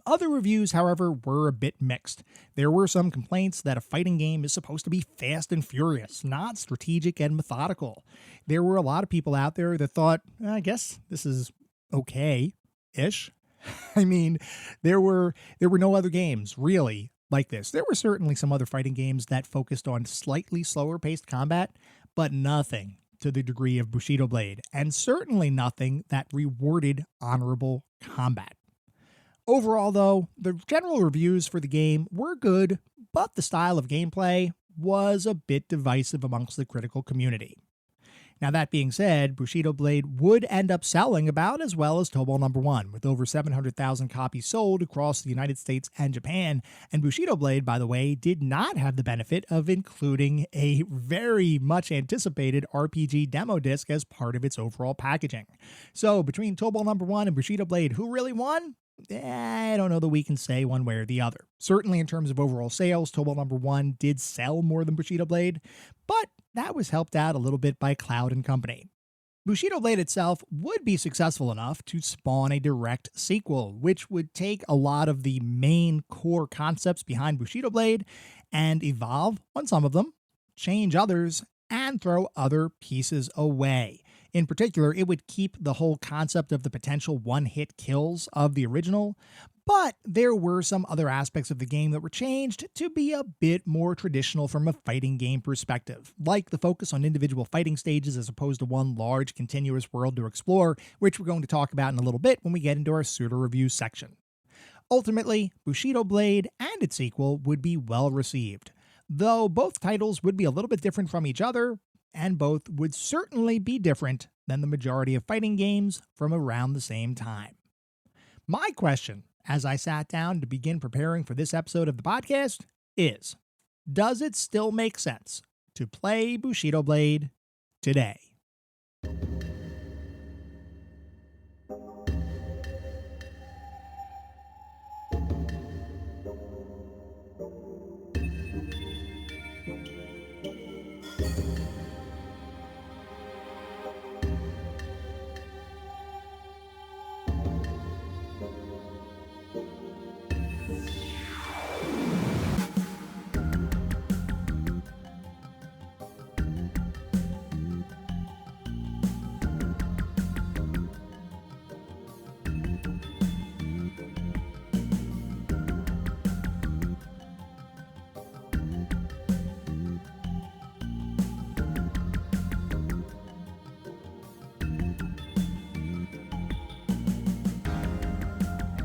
Other reviews, however, were a bit mixed. There were some complaints that a fighting game is supposed to be fast and furious, not strategic and methodical. There were a lot of people out there that thought, I guess this is okay-ish. I mean, there were no other games, really, like this. There were certainly some other fighting games that focused on slightly slower paced combat, but nothing to the degree of Bushido Blade, and certainly nothing that rewarded honorable combat. Overall, though, the general reviews for the game were good, but the style of gameplay was a bit divisive amongst the critical community. Now, that being said, Bushido Blade would end up selling about as well as Tobal No. 1, with over 700,000 copies sold across the United States and Japan. And Bushido Blade, by the way, did not have the benefit of including a very much anticipated RPG demo disc as part of its overall packaging. So, between Tobal No. 1 and Bushido Blade, who really won? I don't know that we can say one way or the other. Certainly in terms of overall sales, Tobal No. 1 did sell more than Bushido Blade, but that was helped out a little bit by Cloud and Company. Bushido Blade itself would be successful enough to spawn a direct sequel, which would take a lot of the main core concepts behind Bushido Blade and evolve on some of them, change others, and throw other pieces away. In particular, it would keep the whole concept of the potential one-hit kills of the original, but there were some other aspects of the game that were changed to be a bit more traditional from a fighting game perspective, like the focus on individual fighting stages as opposed to one large continuous world to explore, which we're going to talk about in a little bit when we get into our pseudo review section. Ultimately, Bushido Blade and its sequel would be well received, though both titles would be a little bit different from each other, and both would certainly be different than the majority of fighting games from around the same time. My question, as I sat down to begin preparing for this episode of the podcast, is, does it still make sense to play Bushido Blade today?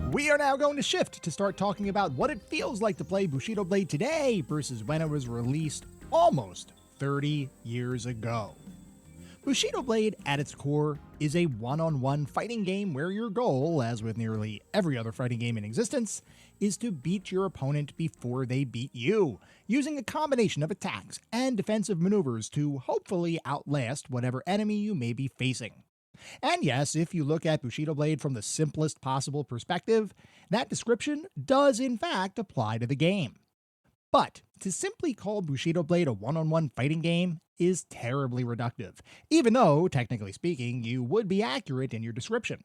We are now going to shift to start talking about what it feels like to play Bushido Blade today versus when it was released almost 30 years ago. Bushido Blade, at its core, is a one-on-one fighting game where your goal, as with nearly every other fighting game in existence, is to beat your opponent before they beat you, using a combination of attacks and defensive maneuvers to hopefully outlast whatever enemy you may be facing. And yes, if you look at Bushido Blade from the simplest possible perspective, that description does in fact apply to the game. But to simply call Bushido Blade a one-on-one fighting game is terribly reductive, even though, technically speaking, you would be accurate in your description.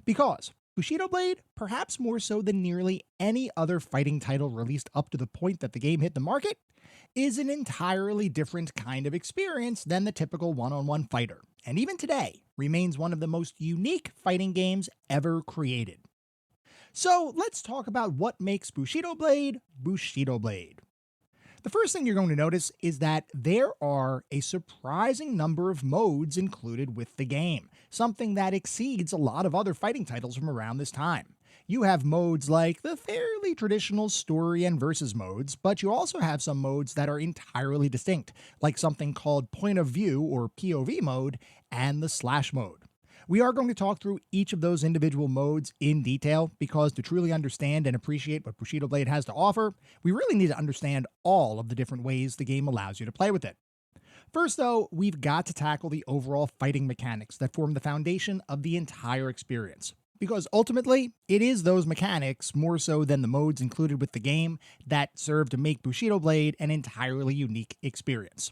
Because Bushido Blade, perhaps more so than nearly any other fighting title released up to the point that the game hit the market, is an entirely different kind of experience than the typical one-on-one fighter, and even today remains one of the most unique fighting games ever created. So let's talk about what makes Bushido Blade Bushido Blade. The first thing you're going to notice is that there are a surprising number of modes included with the game, something that exceeds a lot of other fighting titles from around this time. You have modes like the fairly traditional story and versus modes, but you also have some modes that are entirely distinct, like something called point of view or POV mode and the slash mode. We are going to talk through each of those individual modes in detail because to truly understand and appreciate what Bushido Blade has to offer, we really need to understand all of the different ways the game allows you to play with it. First though, we've got to tackle the overall fighting mechanics that form the foundation of the entire experience. Because ultimately, it is those mechanics, more so than the modes included with the game, that serve to make Bushido Blade an entirely unique experience.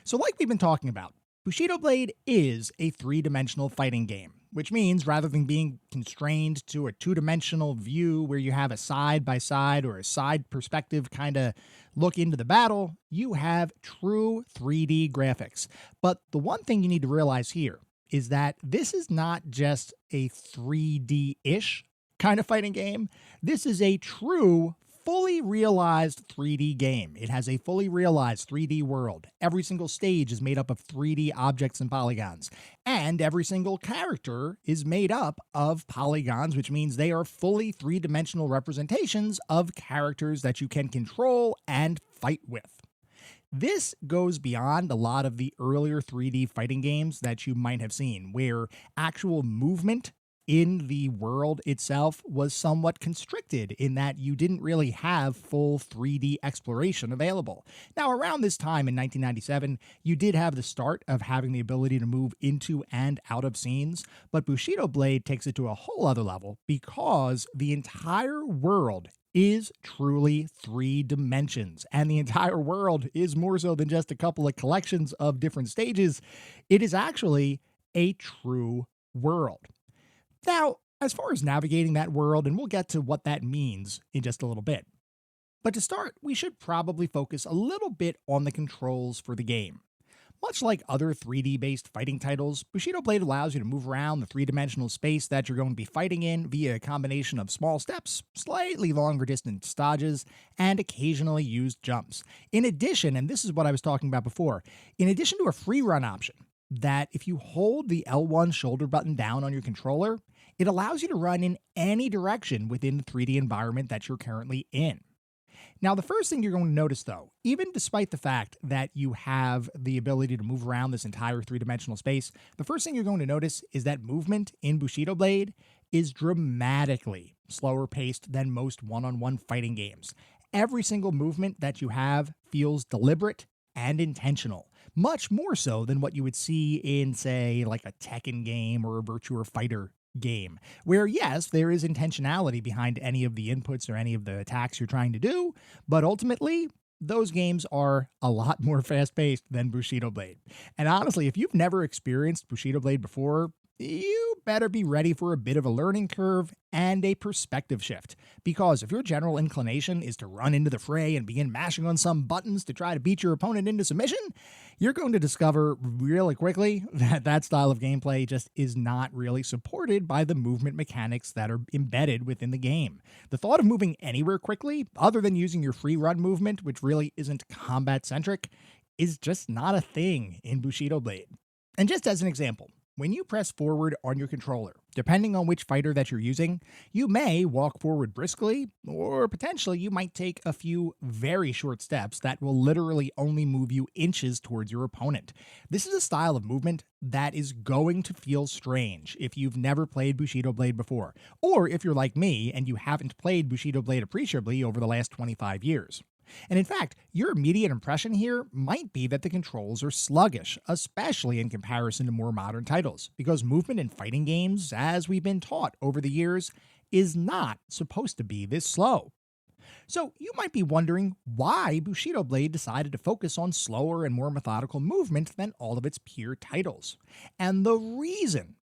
So like we've been talking about, Bushido Blade is a three-dimensional fighting game, which means rather than being constrained to a two-dimensional view where you have a side-by-side or a side perspective kind of look into the battle, you have true 3D graphics. But the one thing you need to realize here is that this is not just a 3D-ish kind of fighting game. This is a true fully realized 3D game. It has a fully realized 3D world. Every single stage is made up of 3D objects and polygons. And every single character is made up of polygons, which means they are fully three-dimensional representations of characters that you can control and fight with. This goes beyond a lot of the earlier 3D fighting games that you might have seen, where actual movement in the world itself was somewhat constricted in that you didn't really have full 3D exploration available. Now, around this time in 1997, you did have the start of having the ability to move into and out of scenes, but Bushido Blade takes it to a whole other level because the entire world is truly 3 dimensions, and the entire world is more so than just a couple of collections of different stages. It is actually a true world. Now, as far as navigating that world, and we'll get to what that means in just a little bit. But to start, we should probably focus a little bit on the controls for the game. Much like other 3D-based fighting titles, Bushido Blade allows you to move around the three-dimensional space that you're going to be fighting in via a combination of small steps, slightly longer distance dodges, and occasionally used jumps. In addition, and this is what I was talking about before, in addition to a free run option, that if you hold the L1 shoulder button down on your controller, it allows you to run in any direction within the 3D environment that you're currently in. Now, the first thing you're going to notice, though, even despite the fact that you have the ability to move around this entire three-dimensional space, the first thing you're going to notice is that movement in Bushido Blade is dramatically slower paced than most one-on-one fighting games. Every single movement that you have feels deliberate and intentional, much more so than what you would see in, say, like a Tekken game or a Virtua Fighter game, where yes, there is intentionality behind any of the inputs or any of the attacks you're trying to do, but ultimately, those games are a lot more fast-paced than Bushido Blade. And honestly, if you've never experienced Bushido Blade before, you better be ready for a bit of a learning curve and a perspective shift. Because if your general inclination is to run into the fray and begin mashing on some buttons to try to beat your opponent into submission, you're going to discover really quickly that that style of gameplay just is not really supported by the movement mechanics that are embedded within the game. The thought of moving anywhere quickly, other than using your free run movement, which really isn't combat-centric, is just not a thing in Bushido Blade. And just as an example, When you press forward on your controller, depending on which fighter that you're using, you may walk forward briskly, or potentially you might take a few very short steps that will literally only move you inches towards your opponent. This is a style of movement that is going to feel strange if you've never played Bushido Blade before, or if you're like me and you haven't played Bushido Blade appreciably over the last 25 years. And in fact, your immediate impression here might be that the controls are sluggish, especially in comparison to more modern titles, because movement in fighting games, as we've been taught over the years, is not supposed to be this slow. So you might be wondering why Bushido Blade decided to focus on slower and more methodical movement than all of its peer titles. And the reason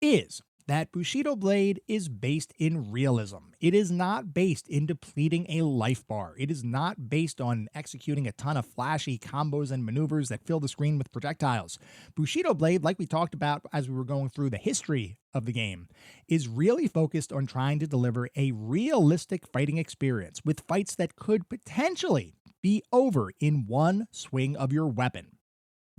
is that Bushido Blade is based in realism. It is not based in depleting a life bar. It is not based on executing a ton of flashy combos and maneuvers that fill the screen with projectiles. Bushido Blade, like we talked about as we were going through the history of the game, is really focused on trying to deliver a realistic fighting experience with fights that could potentially be over in one swing of your weapon.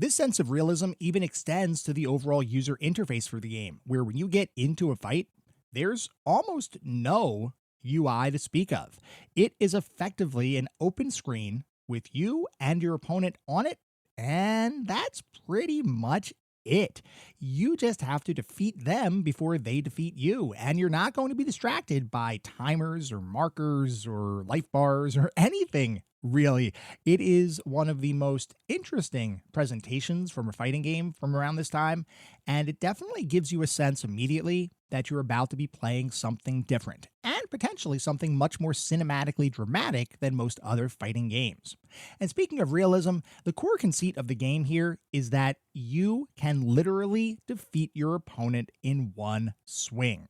This sense of realism even extends to the overall user interface for the game, where when you get into a fight, there's almost no UI to speak of. It is effectively an open screen with you and your opponent on it, and that's pretty much it. You just have to defeat them before they defeat you, and you're not going to be distracted by timers or markers or life bars or anything. Really, it is one of the most interesting presentations from a fighting game from around this time, and it definitely gives you a sense immediately that you're about to be playing something different, and potentially something much more cinematically dramatic than most other fighting games. And speaking of realism, the core conceit of the game here is that you can literally defeat your opponent in one swing.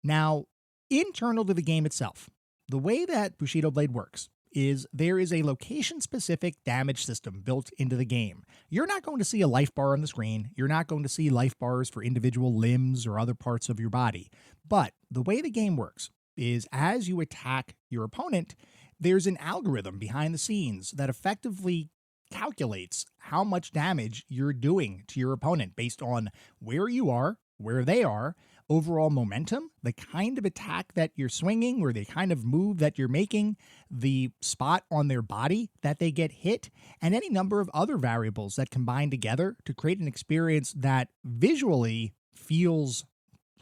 Now, internal to the game itself, the way that Bushido Blade works is there is a location-specific damage system built into the game. You're not going to see a life bar on the screen. You're not going to see life bars for individual limbs or other parts of your body. But the way the game works is as you attack your opponent, there's an algorithm behind the scenes that effectively calculates how much damage you're doing to your opponent based on where you are, where they are, overall momentum, the kind of attack that you're swinging or the kind of move that you're making, the spot on their body that they get hit, and any number of other variables that combine together to create an experience that visually feels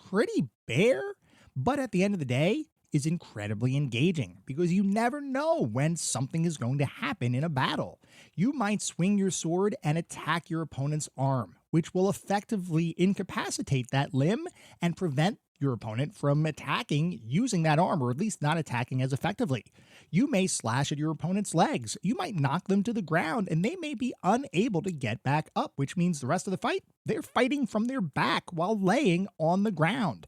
pretty bare, but at the end of the day is incredibly engaging because you never know when something is going to happen in a battle. You might swing your sword and attack your opponent's arm, which will effectively incapacitate that limb and prevent your opponent from attacking using that arm, or at least not attacking as effectively. You may slash at your opponent's legs. You might knock them to the ground, and they may be unable to get back up, which means the rest of the fight, they're fighting from their back while laying on the ground.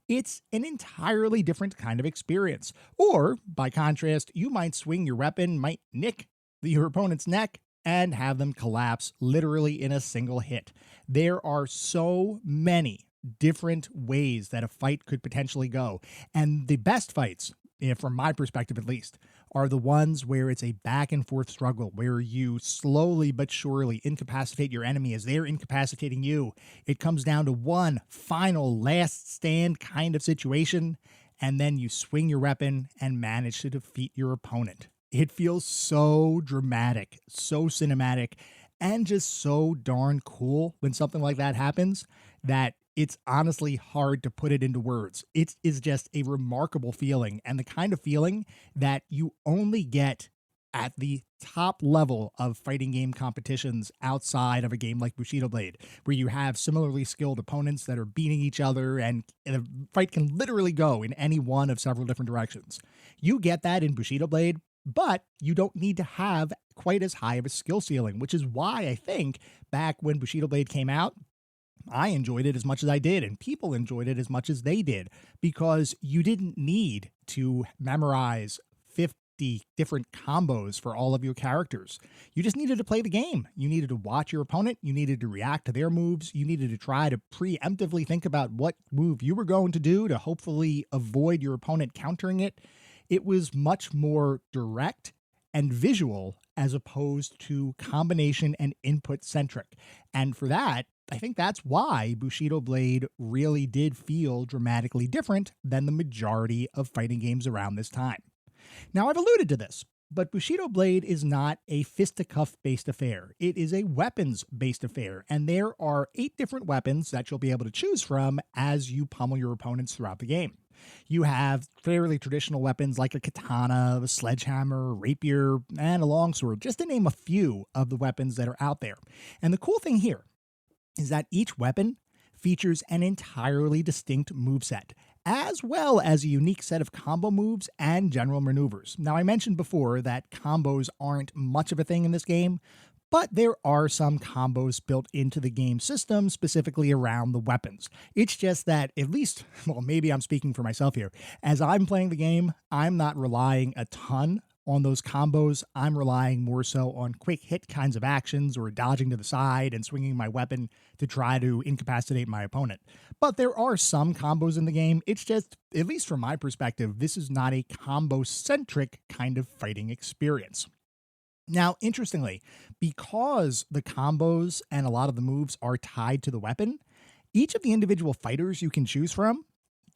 It's an entirely different kind of experience. Or, by contrast, you might swing your weapon, might nick your opponent's neck, and have them collapse literally in a single hit. There are so many different ways that a fight could potentially go. And the best fights, from my perspective at least, are the ones where it's a back and forth struggle, where you slowly but surely incapacitate your enemy as they're incapacitating you. It comes down to one final last stand kind of situation, and then you swing your weapon and manage to defeat your opponent. It feels so dramatic, so cinematic, and just so darn cool when something like that happens that it's honestly hard to put it into words. It is just a remarkable feeling, and the kind of feeling that you only get at the top level of fighting game competitions outside of a game like Bushido Blade, where you have similarly skilled opponents that are beating each other, and the fight can literally go in any one of several different directions. You get that in Bushido Blade, but you don't need to have quite as high of a skill ceiling, which is why I think back when Bushido Blade came out, I enjoyed it as much as I did, and people enjoyed it as much as they did, because you didn't need to memorize 50 different combos for all of your characters. You just needed to play the game. You needed to watch your opponent. You needed to react to their moves. You needed to try to preemptively think about what move you were going to do to hopefully avoid your opponent countering it. It was much more direct and visual as opposed to combination and input centric. And for that, I think that's why Bushido Blade really did feel dramatically different than the majority of fighting games around this time. Now, I've alluded to this, but Bushido Blade is not a fisticuff based affair. It is a weapons based affair, and there are 8 different weapons that you'll be able to choose from as you pummel your opponents throughout the game. You have fairly traditional weapons like a katana, a sledgehammer, a rapier, and a longsword, just to name a few of the weapons that are out there. And the cool thing here is that each weapon features an entirely distinct moveset, as well as a unique set of combo moves and general maneuvers. Now, I mentioned before that combos aren't much of a thing in this game, but there are some combos built into the game system specifically around the weapons. It's just that, at least, well, maybe I'm speaking for myself here, as I'm playing the game, I'm not relying a ton on those combos. I'm relying more so on quick hit kinds of actions or dodging to the side and swinging my weapon to try to incapacitate my opponent. But there are some combos in the game. It's just, at least from my perspective, this is not a combo-centric kind of fighting experience. Now, interestingly, because the combos and a lot of the moves are tied to the weapon, each of the individual fighters you can choose from,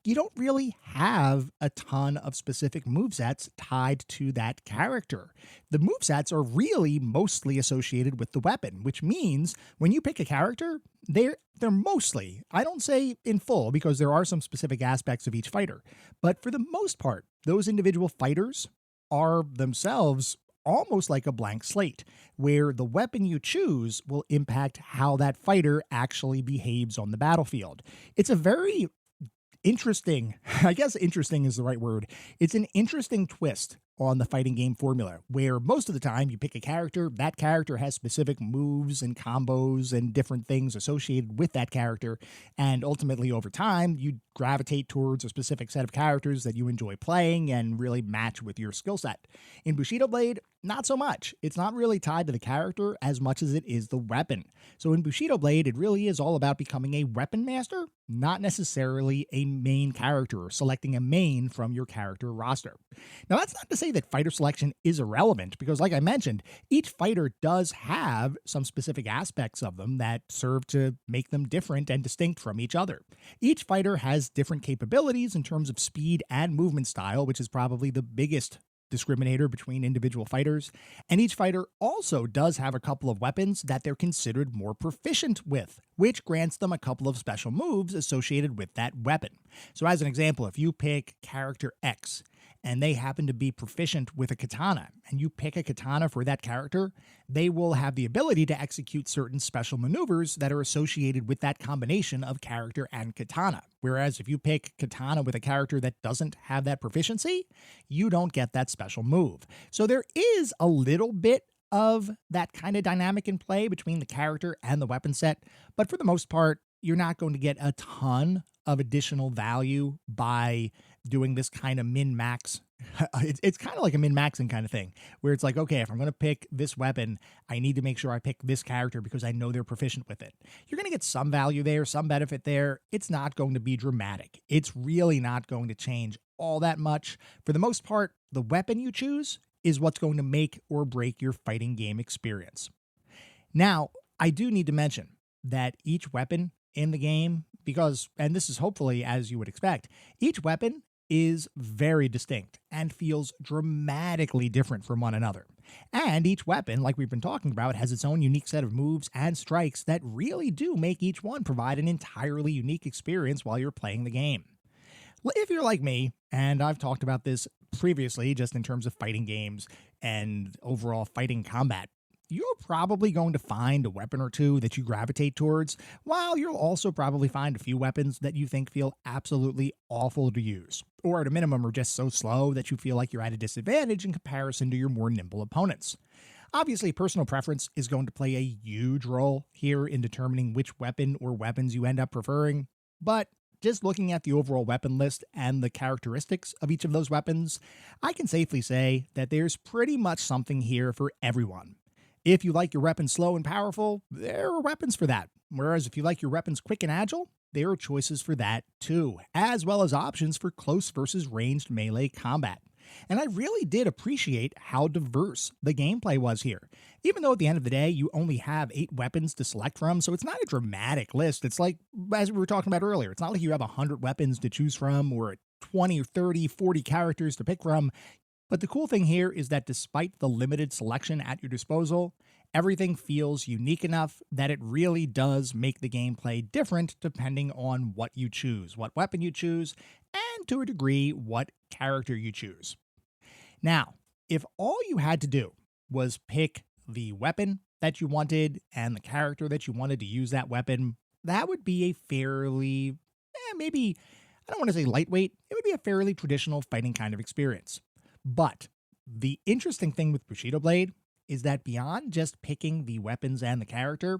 you don't really have a ton of specific movesets tied to that character. The movesets are really mostly associated with the weapon, which means when you pick a character, they're mostly, I don't say in full because there are some specific aspects of each fighter, but for the most part, those individual fighters are themselves almost like a blank slate, where the weapon you choose will impact how that fighter actually behaves on the battlefield. It's a very interesting, I guess interesting is the right word. It's an interesting twist on the fighting game formula, where most of the time you pick a character, that character has specific moves and combos and different things associated with that character, and ultimately over time you gravitate towards a specific set of characters that you enjoy playing and really match with your skill set. In Bushido Blade, not so much. It's not really tied to the character as much as it is the weapon. So in Bushido Blade, it really is all about becoming a weapon master, not necessarily a main character or selecting a main from your character roster. Now, that's not to say that fighter selection is irrelevant, because like I mentioned, each fighter does have some specific aspects of them that serve to make them different and distinct from each other. Each fighter has different capabilities in terms of speed and movement style, which is probably the biggest discriminator between individual fighters, and each fighter also does have a couple of weapons that they're considered more proficient with, which grants them a couple of special moves associated with that weapon. So as an example, if you pick character X and they happen to be proficient with a katana, and you pick a katana for that character, they will have the ability to execute certain special maneuvers that are associated with that combination of character and katana. Whereas if you pick katana with a character that doesn't have that proficiency, you don't get that special move. So there is a little bit of that kind of dynamic in play between the character and the weapon set, but for the most part, you're not going to get a ton of additional value by doing this kind of min-max. It's kind of like a min-maxing kind of thing, where it's like, okay, if I'm going to pick this weapon, I need to make sure I pick this character because I know they're proficient with it. You're going to get some value there, some benefit there. It's not going to be dramatic. It's really not going to change all that much. For the most part, the weapon you choose is what's going to make or break your fighting game experience. Now, I do need to mention that each weapon in the game, because, and this is hopefully as you would expect, each weapon is very distinct and feels dramatically different from one another. And each weapon, like we've been talking about, has its own unique set of moves and strikes that really do make each one provide an entirely unique experience while you're playing the game. If you're like me, and I've talked about this previously just in terms of fighting games and overall fighting combat, you're probably going to find a weapon or two that you gravitate towards, while you'll also probably find a few weapons that you think feel absolutely awful to use, or at a minimum are just so slow that you feel like you're at a disadvantage in comparison to your more nimble opponents. Obviously, personal preference is going to play a huge role here in determining which weapon or weapons you end up preferring, but just looking at the overall weapon list and the characteristics of each of those weapons, I can safely say that there's pretty much something here for everyone. If you like your weapons slow and powerful, there are weapons for that. Whereas if you like your weapons quick and agile, there are choices for that too, as well as options for close versus ranged melee combat. And I really did appreciate how diverse the gameplay was here. Even though at the end of the day, you only have 8 weapons to select from, so it's not a dramatic list. It's like, as we were talking about earlier, it's not like you have 100 weapons to choose from or 20 or 30, 40 characters to pick from. But the cool thing here is that despite the limited selection at your disposal, everything feels unique enough that it really does make the gameplay different depending on what you choose, what weapon you choose, and to a degree, what character you choose. Now, if all you had to do was pick the weapon that you wanted and the character that you wanted to use that weapon, that would be a fairly, maybe, I don't want to say lightweight, it would be a fairly traditional fighting kind of experience. But the interesting thing with Bushido Blade is that beyond just picking the weapons and the character,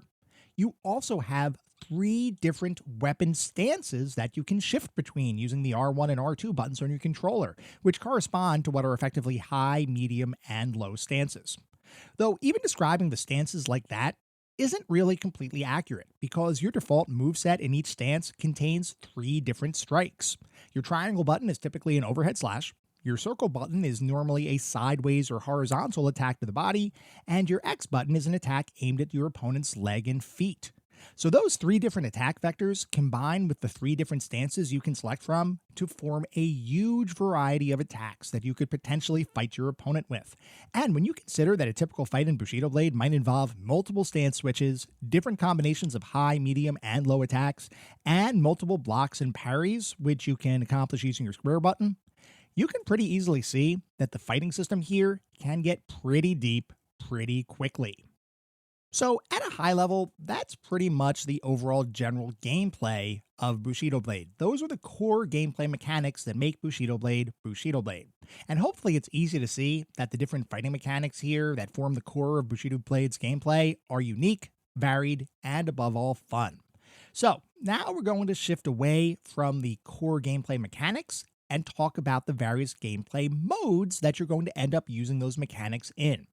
you also have 3 different weapon stances that you can shift between using the R1 and R2 buttons on your controller, which correspond to what are effectively high, medium, and low stances. Though even describing the stances like that isn't really completely accurate, because your default moveset in each stance contains 3 different strikes. Your triangle button is typically an overhead slash, your circle button is normally a sideways or horizontal attack to the body, and your X button is an attack aimed at your opponent's leg and feet. So those 3 different attack vectors combine with the 3 different stances you can select from to form a huge variety of attacks that you could potentially fight your opponent with. And when you consider that a typical fight in Bushido Blade might involve multiple stance switches, different combinations of high, medium, and low attacks, and multiple blocks and parries, which you can accomplish using your square button, you can pretty easily see that the fighting system here can get pretty deep pretty quickly. So at a high level, that's pretty much the overall general gameplay of Bushido Blade. Those are the core gameplay mechanics that make Bushido Blade Bushido Blade. And hopefully it's easy to see that the different fighting mechanics here that form the core of Bushido Blade's gameplay are unique, varied, and above all fun. So now we're going to shift away from the core gameplay mechanics and talk about the various gameplay modes that you're going to end up using those mechanics in.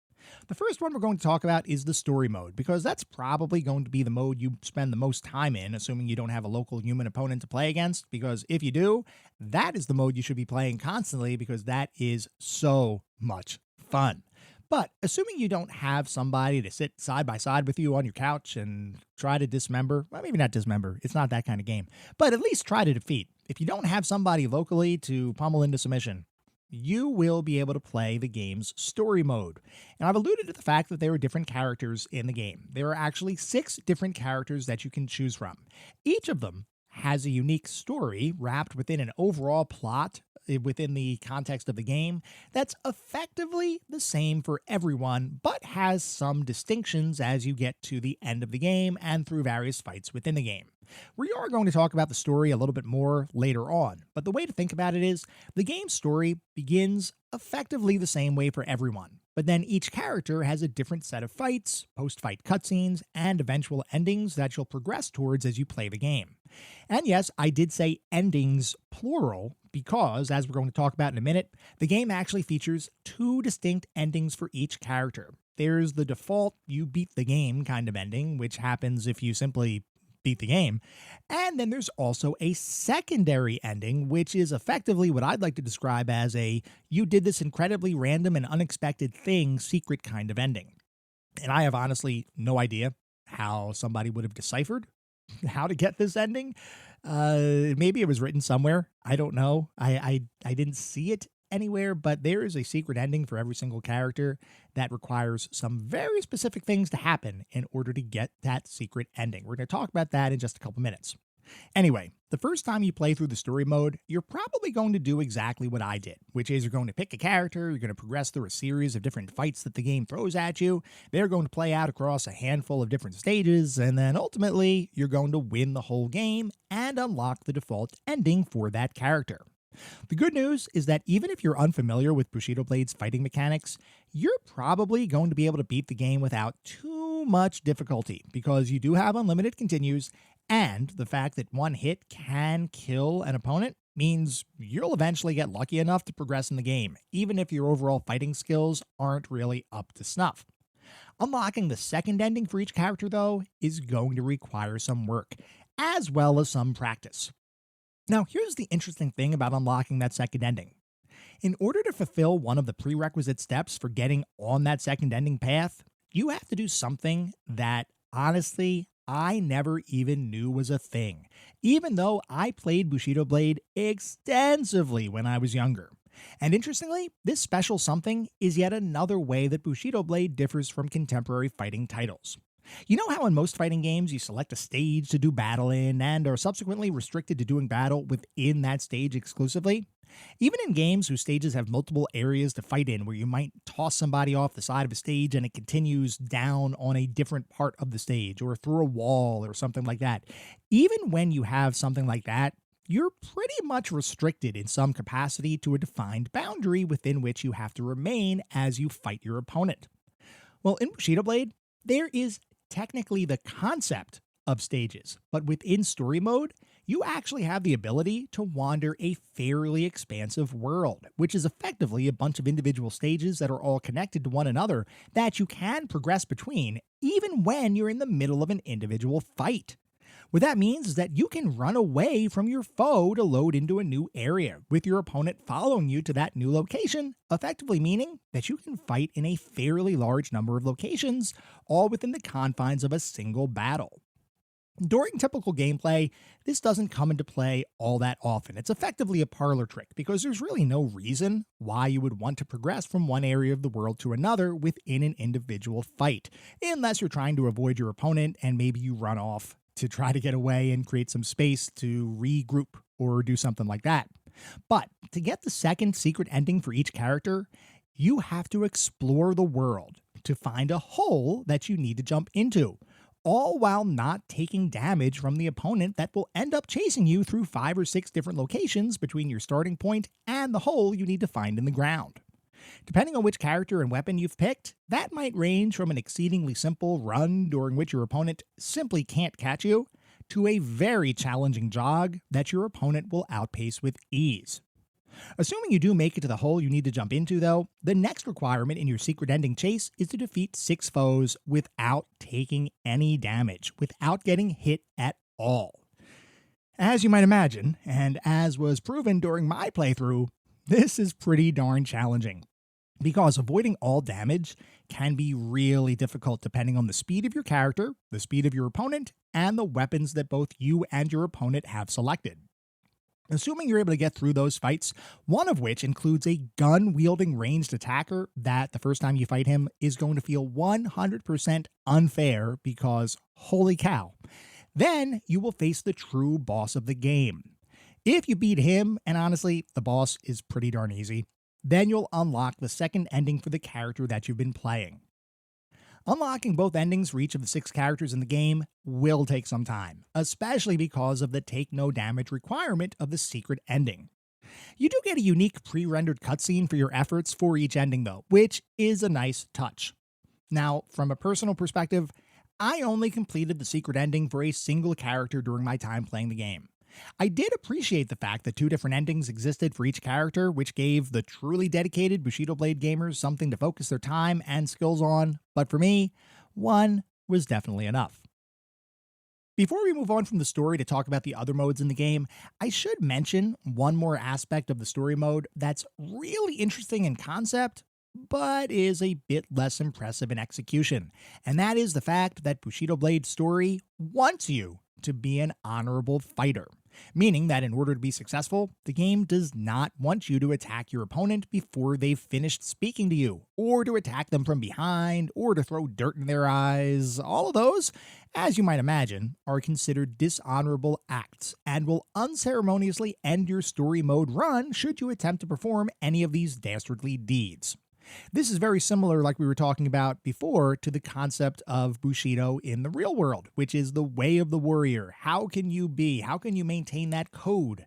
The first one we're going to talk about is the story mode, because that's probably going to be the mode you spend the most time in, assuming you don't have a local human opponent to play against, because if you do, that is the mode you should be playing constantly, because that is so much fun. But assuming you don't have somebody to sit side by side with you on your couch and try to dismember, well, maybe not dismember, it's not that kind of game, but at least try to defeat. If you don't have somebody locally to pummel into submission, you will be able to play the game's story mode. And I've alluded to the fact that there are different characters in the game. There are actually 6 different characters that you can choose from. Each of them has a unique story wrapped within an overall plot within the context of the game that's effectively the same for everyone, but has some distinctions as you get to the end of the game and through various fights within the game. We are going to talk about the story a little bit more later on, but the way to think about it is the game's story begins effectively the same way for everyone, but then each character has a different set of fights, post-fight cutscenes, and eventual endings that you'll progress towards as you play the game. And yes, I did say endings plural, because, as we're going to talk about in a minute, the game actually features 2 distinct endings for each character. There's the default you beat the game kind of ending, which happens if you simply beat the game. And then there's also a secondary ending, which is effectively what I'd like to describe as a you did this incredibly random and unexpected thing secret kind of ending. And I have honestly no idea how somebody would have deciphered how to get this ending. Maybe it was written somewhere. I don't know. I didn't see it anywhere, but there is a secret ending for every single character that requires some very specific things to happen in order to get that secret ending. We're going to talk about that in just a couple minutes. Anyway, the first time you play through the story mode, you're probably going to do exactly what I did, which is you're going to pick a character, you're going to progress through a series of different fights that the game throws at you, they're going to play out across a handful of different stages, and then ultimately, you're going to win the whole game and unlock the default ending for that character. The good news is that even if you're unfamiliar with Bushido Blade's fighting mechanics, you're probably going to be able to beat the game without too much difficulty, because you do have unlimited continues, and the fact that one hit can kill an opponent means you'll eventually get lucky enough to progress in the game, even if your overall fighting skills aren't really up to snuff. Unlocking the second ending for each character, though, is going to require some work, as well as some practice. Now, here's the interesting thing about unlocking that second ending. In order to fulfill one of the prerequisite steps for getting on that second ending path, you have to do something that, honestly, I never even knew was a thing, even though I played Bushido Blade extensively when I was younger. And interestingly, this special something is yet another way that Bushido Blade differs from contemporary fighting titles. You know how in most fighting games you select a stage to do battle in and are subsequently restricted to doing battle within that stage exclusively? Even in games whose stages have multiple areas to fight in, where you might toss somebody off the side of a stage and it continues down on a different part of the stage, or through a wall or something like that, even when you have something like that, you're pretty much restricted in some capacity to a defined boundary within which you have to remain as you fight your opponent. Well, in Bushido Blade, there is technically the concept of stages, but within story mode, you actually have the ability to wander a fairly expansive world, which is effectively a bunch of individual stages that are all connected to one another that you can progress between, even when you're in the middle of an individual fight. What that means is that you can run away from your foe to load into a new area, with your opponent following you to that new location, effectively meaning that you can fight in a fairly large number of locations, all within the confines of a single battle. During typical gameplay, this doesn't come into play all that often. It's effectively a parlor trick because there's really no reason why you would want to progress from one area of the world to another within an individual fight, unless you're trying to avoid your opponent and maybe you run off to try to get away and create some space to regroup or do something like that. But to get the second secret ending for each character, you have to explore the world to find a hole that you need to jump into, all while not taking damage from the opponent that will end up chasing you through 5 or 6 different locations between your starting point and the hole you need to find in the ground. Depending on which character and weapon you've picked, that might range from an exceedingly simple run during which your opponent simply can't catch you, to a very challenging jog that your opponent will outpace with ease. Assuming you do make it to the hole you need to jump into, though, the next requirement in your secret ending chase is to defeat 6 foes without taking any damage, without getting hit at all. As you might imagine, and as was proven during my playthrough, this is pretty darn challenging, because avoiding all damage can be really difficult depending on the speed of your character, the speed of your opponent, and the weapons that both you and your opponent have selected. Assuming you're able to get through those fights, one of which includes a gun-wielding ranged attacker that the first time you fight him is going to feel 100% unfair because, holy cow, then you will face the true boss of the game. If you beat him, and honestly, the boss is pretty darn easy, then you'll unlock the second ending for the character that you've been playing. Unlocking both endings for each of the 6 characters in the game will take some time, especially because of the take no damage requirement of the secret ending. You do get a unique pre-rendered cutscene for your efforts for each ending though, which is a nice touch. Now, from a personal perspective, I only completed the secret ending for a single character during my time playing the game. I did appreciate the fact that 2 different endings existed for each character, which gave the truly dedicated Bushido Blade gamers something to focus their time and skills on, but for me, one was definitely enough. Before we move on from the story to talk about the other modes in the game, I should mention one more aspect of the story mode that's really interesting in concept, but is a bit less impressive in execution, and that is the fact that Bushido Blade's story wants you to be an honorable fighter. Meaning that in order to be successful, the game does not want you to attack your opponent before they've finished speaking to you, or to attack them from behind, or to throw dirt in their eyes. All of those, as you might imagine, are considered dishonorable acts, and will unceremoniously end your story mode run should you attempt to perform any of these dastardly deeds. This is very similar, like we were talking about before, to the concept of Bushido in the real world, which is the way of the warrior. How can you maintain that code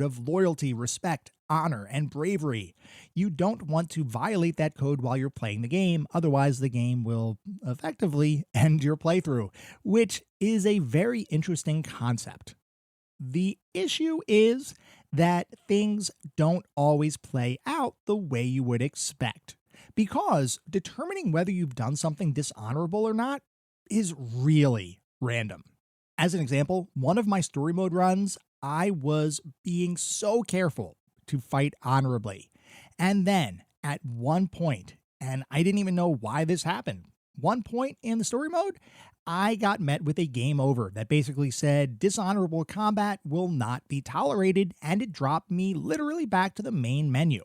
of loyalty, respect, honor, and bravery? You don't want to violate that code while you're playing the game, otherwise the game will effectively end your playthrough, which is a very interesting concept. The issue is that things don't always play out the way you would expect, because determining whether you've done something dishonorable or not is really random. As an example, one of my story mode runs, I was being so careful to fight honorably, And then at one point, and I didn't even know why this happened, one point in the story mode, I got met with a game over that basically said dishonorable combat will not be tolerated, and it dropped me literally back to the main menu.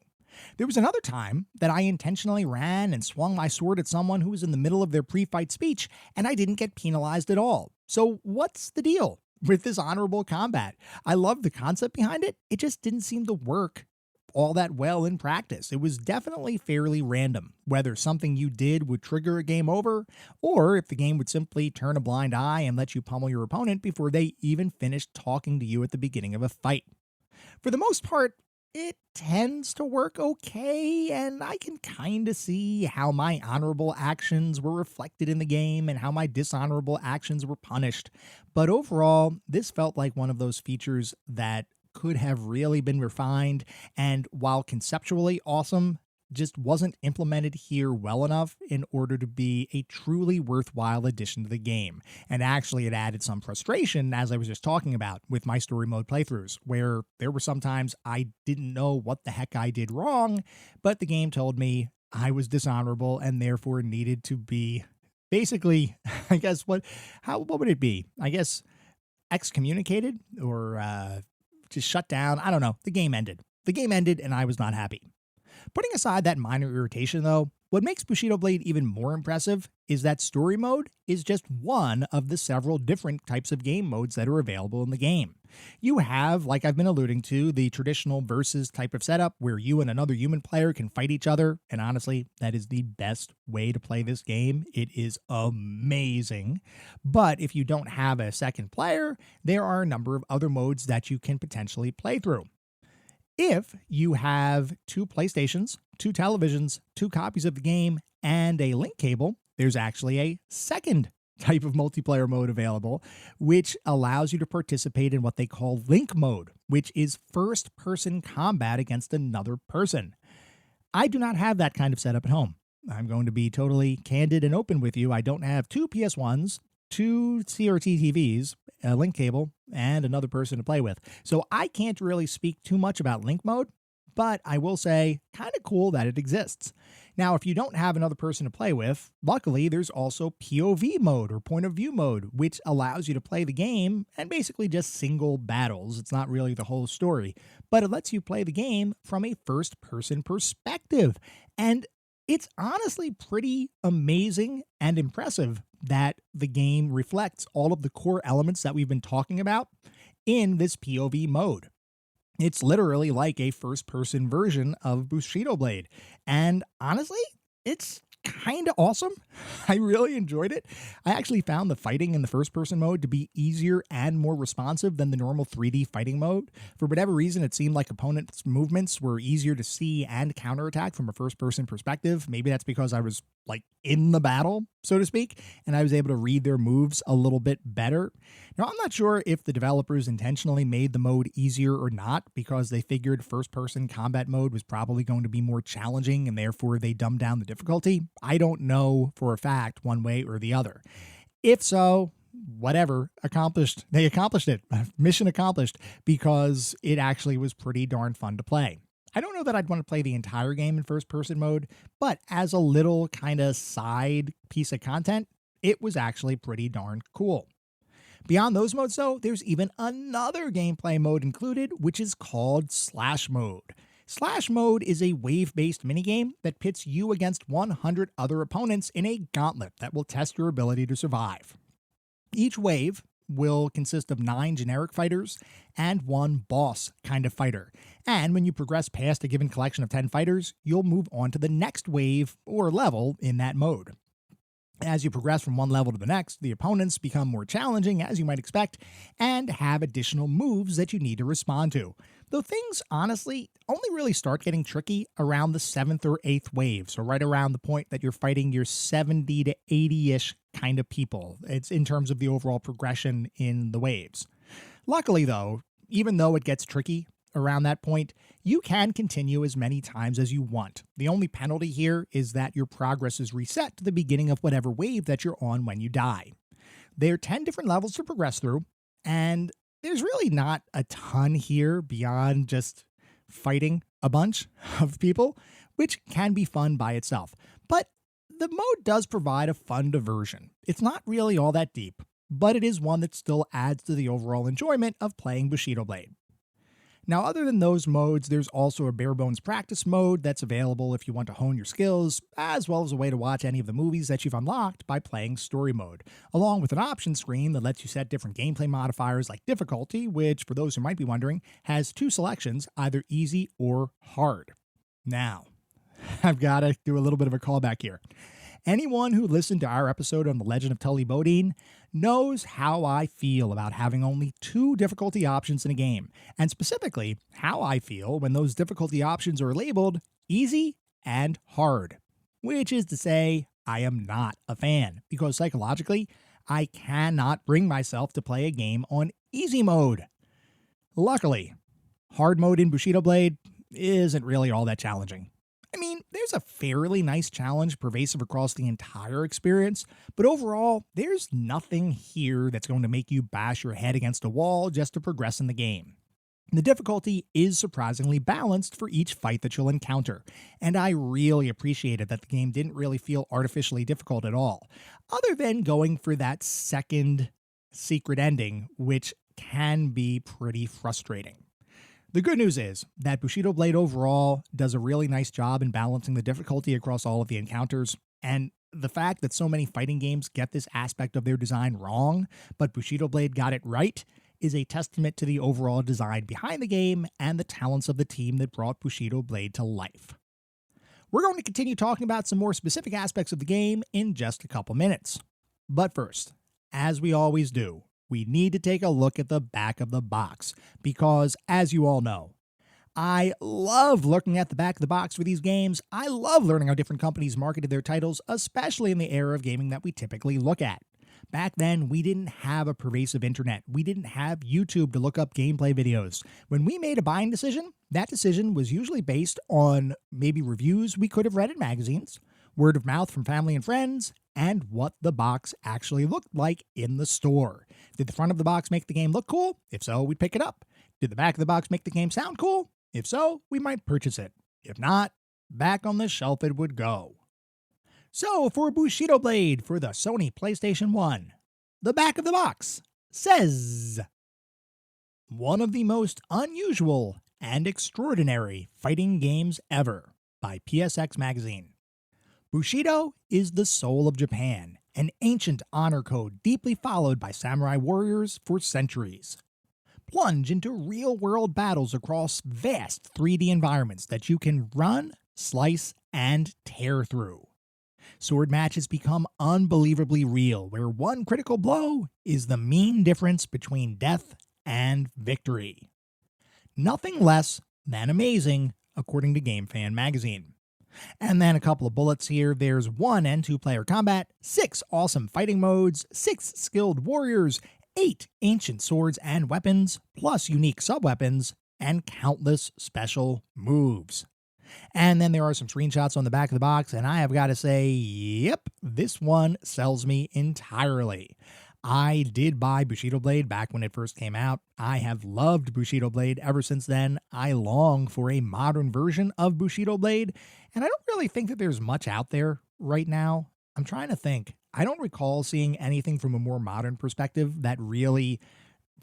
There was another time that I intentionally ran and swung my sword at someone who was in the middle of their pre-fight speech, and I didn't get penalized at all. So what's the deal with this honorable combat? I love the concept behind it. It just didn't seem to work all that well in practice. It was definitely fairly random, whether something you did would trigger a game over, or if the game would simply turn a blind eye and let you pummel your opponent before they even finished talking to you at the beginning of a fight. For the most part, it tends to work okay, and I can kind of see how my honorable actions were reflected in the game and how my dishonorable actions were punished. But overall, this felt like one of those features that could have really been refined, and while conceptually awesome, just wasn't implemented here well enough in order to be a truly worthwhile addition to the game. And actually, it added some frustration, as I was just talking about, with my story mode playthroughs, where there were sometimes I didn't know what the heck I did wrong, but the game told me I was dishonorable and therefore needed to be basically, I guess, what would it be? I guess excommunicated or just shut down. I don't know. The game ended. The game ended and I was not happy. Putting aside that minor irritation, though, what makes Bushido Blade even more impressive is that story mode is just one of the several different types of game modes that are available in the game. You have, like I've been alluding to, the traditional versus type of setup where you and another human player can fight each other, and honestly, that is the best way to play this game. It is amazing. But if you don't have a second player, there are a number of other modes that you can potentially play through. If you have 2 PlayStations, 2 televisions, 2 copies of the game, and a link cable, there's actually a second type of multiplayer mode available, which allows you to participate in what they call link mode, which is first-person combat against another person. I do not have that kind of setup at home. I'm going to be totally candid and open with you. I don't have 2 PS1s, 2 CRT TVs, a link cable, and another person to play with. So I can't really speak too much about link mode, but I will say kind of cool that it exists. Now, if you don't have another person to play with, luckily there's also POV mode or point of view mode, which allows you to play the game and basically just single battles. It's not really the whole story, but it lets you play the game from a first-person perspective. And it's honestly pretty amazing and impressive that the game reflects all of the core elements that we've been talking about in this POV mode. It's literally like a first-person version of Bushido Blade. And honestly, it's kind of awesome. I really enjoyed it. I actually found the fighting in the first-person mode to be easier and more responsive than the normal 3D fighting mode. For whatever reason, it seemed like opponents' movements were easier to see and counterattack from a first-person perspective. Maybe that's because I was like in the battle, so to speak, and I was able to read their moves a little bit better. Now, I'm not sure if the developers intentionally made the mode easier or not because they figured first-person combat mode was probably going to be more challenging and therefore they dumbed down the difficulty. I don't know for a fact one way or the other. If so, whatever, they accomplished it. Mission accomplished, because it actually was pretty darn fun to play. I don't know that I'd want to play the entire game in first-person mode, but as a little kind of side piece of content, it was actually pretty darn cool. Beyond those modes, though, there's even another gameplay mode included, which is called Slash Mode. Slash Mode is a wave-based minigame that pits you against 100 other opponents in a gauntlet that will test your ability to survive. Each wave will consist of 9 generic fighters and 1 boss kind of fighter. And when you progress past a given collection of 10 fighters, you'll move on to the next wave or level in that mode. As you progress from one level to the next, the opponents become more challenging, as you might expect, and have additional moves that you need to respond to. Though things, honestly, only really start getting tricky around the 7th or 8th wave, so right around the point that you're fighting your 70 to 80-ish kind of people. It's in terms of the overall progression in the waves. Luckily, though, even though it gets tricky around that point, you can continue as many times as you want. The only penalty here is that your progress is reset to the beginning of whatever wave that you're on when you die. There are 10 different levels to progress through, and there's really not a ton here beyond just fighting a bunch of people, which can be fun by itself. But the mode does provide a fun diversion. It's not really all that deep, but it is one that still adds to the overall enjoyment of playing Bushido Blade. Now, other than those modes, there's also a bare bones practice mode that's available if you want to hone your skills, as well as a way to watch any of the movies that you've unlocked by playing story mode, along with an options screen that lets you set different gameplay modifiers like difficulty, which, for those who might be wondering, has two selections, either easy or hard. Now, I've got to do a little bit of a callback here. Anyone who listened to our episode on The Legend of Tully Bodine knows how I feel about having only two difficulty options in a game, and specifically how I feel when those difficulty options are labeled easy and hard, which is to say, I am not a fan, because psychologically, I cannot bring myself to play a game on easy mode. Luckily, hard mode in Bushido Blade isn't really all that challenging. I mean, there's a fairly nice challenge pervasive across the entire experience, but overall, there's nothing here that's going to make you bash your head against a wall just to progress in the game. The difficulty is surprisingly balanced for each fight that you'll encounter, and I really appreciated that the game didn't really feel artificially difficult at all, other than going for that second secret ending, which can be pretty frustrating. The good news is that Bushido Blade overall does a really nice job in balancing the difficulty across all of the encounters, and the fact that so many fighting games get this aspect of their design wrong, but Bushido Blade got it right, is a testament to the overall design behind the game and the talents of the team that brought Bushido Blade to life. We're going to continue talking about some more specific aspects of the game in just a couple minutes. But first, as we always do, we need to take a look at the back of the box, because, as you all know, I love looking at the back of the box for these games. I love learning how different companies marketed their titles, especially in the era of gaming that we typically look at. Back then, we didn't have a pervasive internet. We didn't have YouTube to look up gameplay videos. When we made a buying decision, that decision was usually based on maybe reviews we could have read in magazines, word of mouth from family and friends, and what the box actually looked like in the store. Did the front of the box make the game look cool? If so, we'd pick it up. Did the back of the box make the game sound cool? If so, we might purchase it. If not, back on the shelf it would go. So for Bushido Blade for the Sony PlayStation 1, the back of the box says, one of the most unusual and extraordinary fighting games ever by PSX Magazine. Bushido is the soul of Japan, an ancient honor code deeply followed by samurai warriors for centuries. Plunge into real-world battles across vast 3D environments that you can run, slice, and tear through. Sword matches become unbelievably real, where one critical blow is the mean difference between death and victory. Nothing less than amazing, according to GameFan magazine. And then a couple of bullets here. There's 1 and 2 player combat, 6 awesome fighting modes, 6 skilled warriors, 8 ancient swords and weapons, plus unique sub-weapons, and countless special moves. And then there are some screenshots on the back of the box, and I have got to say, yep, this one sells me entirely. I did buy Bushido Blade back when it first came out. I have loved Bushido Blade ever since then. I long for a modern version of Bushido Blade, and I don't really think that there's much out there right now. I'm trying to think. I don't recall seeing anything from a more modern perspective that really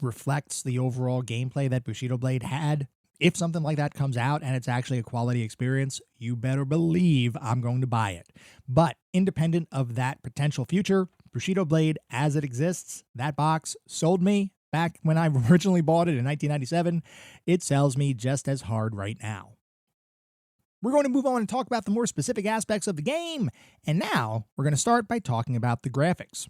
reflects the overall gameplay that Bushido Blade had. If something like that comes out and it's actually a quality experience, you better believe I'm going to buy it. But independent of that potential future, Bushido Blade as it exists, that box sold me back when I originally bought it in 1997. It sells me just as hard right now. We're going to move on and talk about the more specific aspects of the game. And now we're going to start by talking about the graphics.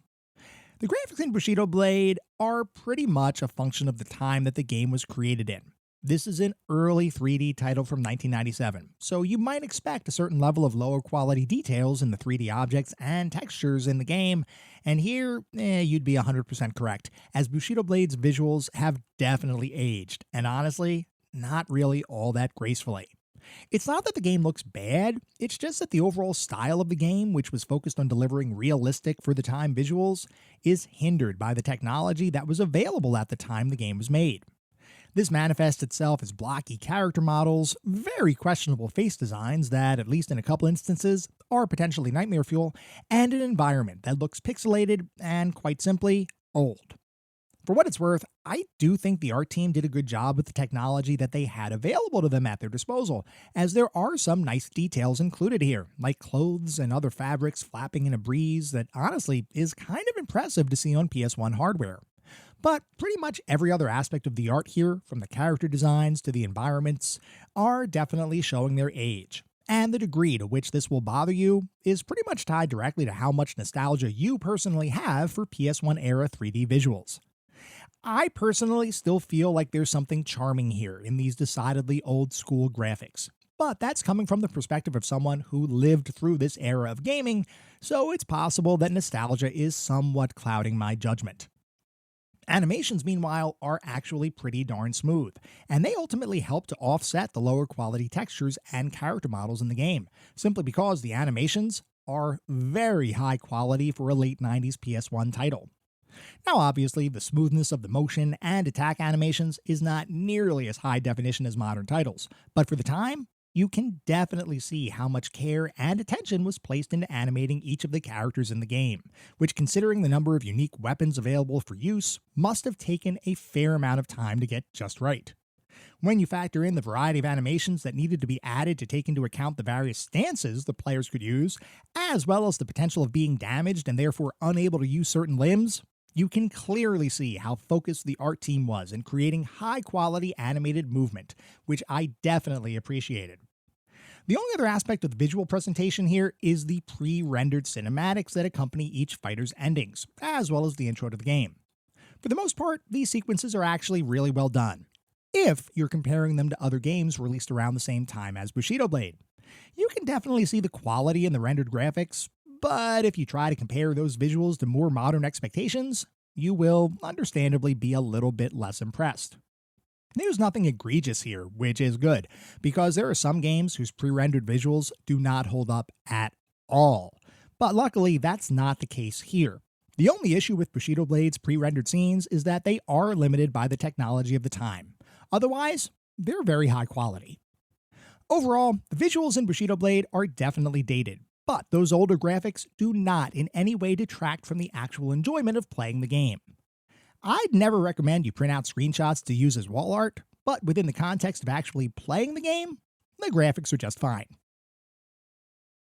The graphics in Bushido Blade are pretty much a function of the time that the game was created in. This is an early 3D title from 1997, so you might expect a certain level of lower quality details in the 3D objects and textures in the game, and here, you'd be 100% correct, as Bushido Blade's visuals have definitely aged, and honestly, not really all that gracefully. It's not that the game looks bad, it's just that the overall style of the game, which was focused on delivering realistic for the time visuals, is hindered by the technology that was available at the time the game was made. This manifests itself as blocky character models, very questionable face designs that, at least in a couple instances, are potentially nightmare fuel, and an environment that looks pixelated and, quite simply, old. For what it's worth, I do think the art team did a good job with the technology that they had available to them at their disposal, as there are some nice details included here, like clothes and other fabrics flapping in a breeze that honestly is kind of impressive to see on PS1 hardware. But pretty much every other aspect of the art here, from the character designs to the environments, are definitely showing their age. And the degree to which this will bother you is pretty much tied directly to how much nostalgia you personally have for PS1 era 3D visuals. I personally still feel like there's something charming here in these decidedly old school graphics. But that's coming from the perspective of someone who lived through this era of gaming, so it's possible that nostalgia is somewhat clouding my judgment. Animations, meanwhile, are actually pretty darn smooth, and they ultimately help to offset the lower quality textures and character models in the game, simply because the animations are very high quality for a late 90s PS1 title. Now obviously, the smoothness of the motion and attack animations is not nearly as high definition as modern titles, but for the time, you can definitely see how much care and attention was placed into animating each of the characters in the game, which, considering the number of unique weapons available for use, must have taken a fair amount of time to get just right. When you factor in the variety of animations that needed to be added to take into account the various stances the players could use, as well as the potential of being damaged and therefore unable to use certain limbs, you can clearly see how focused the art team was in creating high-quality animated movement, which I definitely appreciated. The only other aspect of the visual presentation here is the pre-rendered cinematics that accompany each fighter's endings, as well as the intro to the game. For the most part, these sequences are actually really well done, if you're comparing them to other games released around the same time as Bushido Blade. You can definitely see the quality in the rendered graphics, but if you try to compare those visuals to more modern expectations, you will understandably be a little bit less impressed. There's nothing egregious here, which is good, because there are some games whose pre-rendered visuals do not hold up at all. But luckily, that's not the case here. The only issue with Bushido Blade's pre-rendered scenes is that they are limited by the technology of the time. Otherwise, they're very high quality. Overall, the visuals in Bushido Blade are definitely dated, but those older graphics do not in any way detract from the actual enjoyment of playing the game. I'd never recommend you print out screenshots to use as wall art, but within the context of actually playing the game, the graphics are just fine.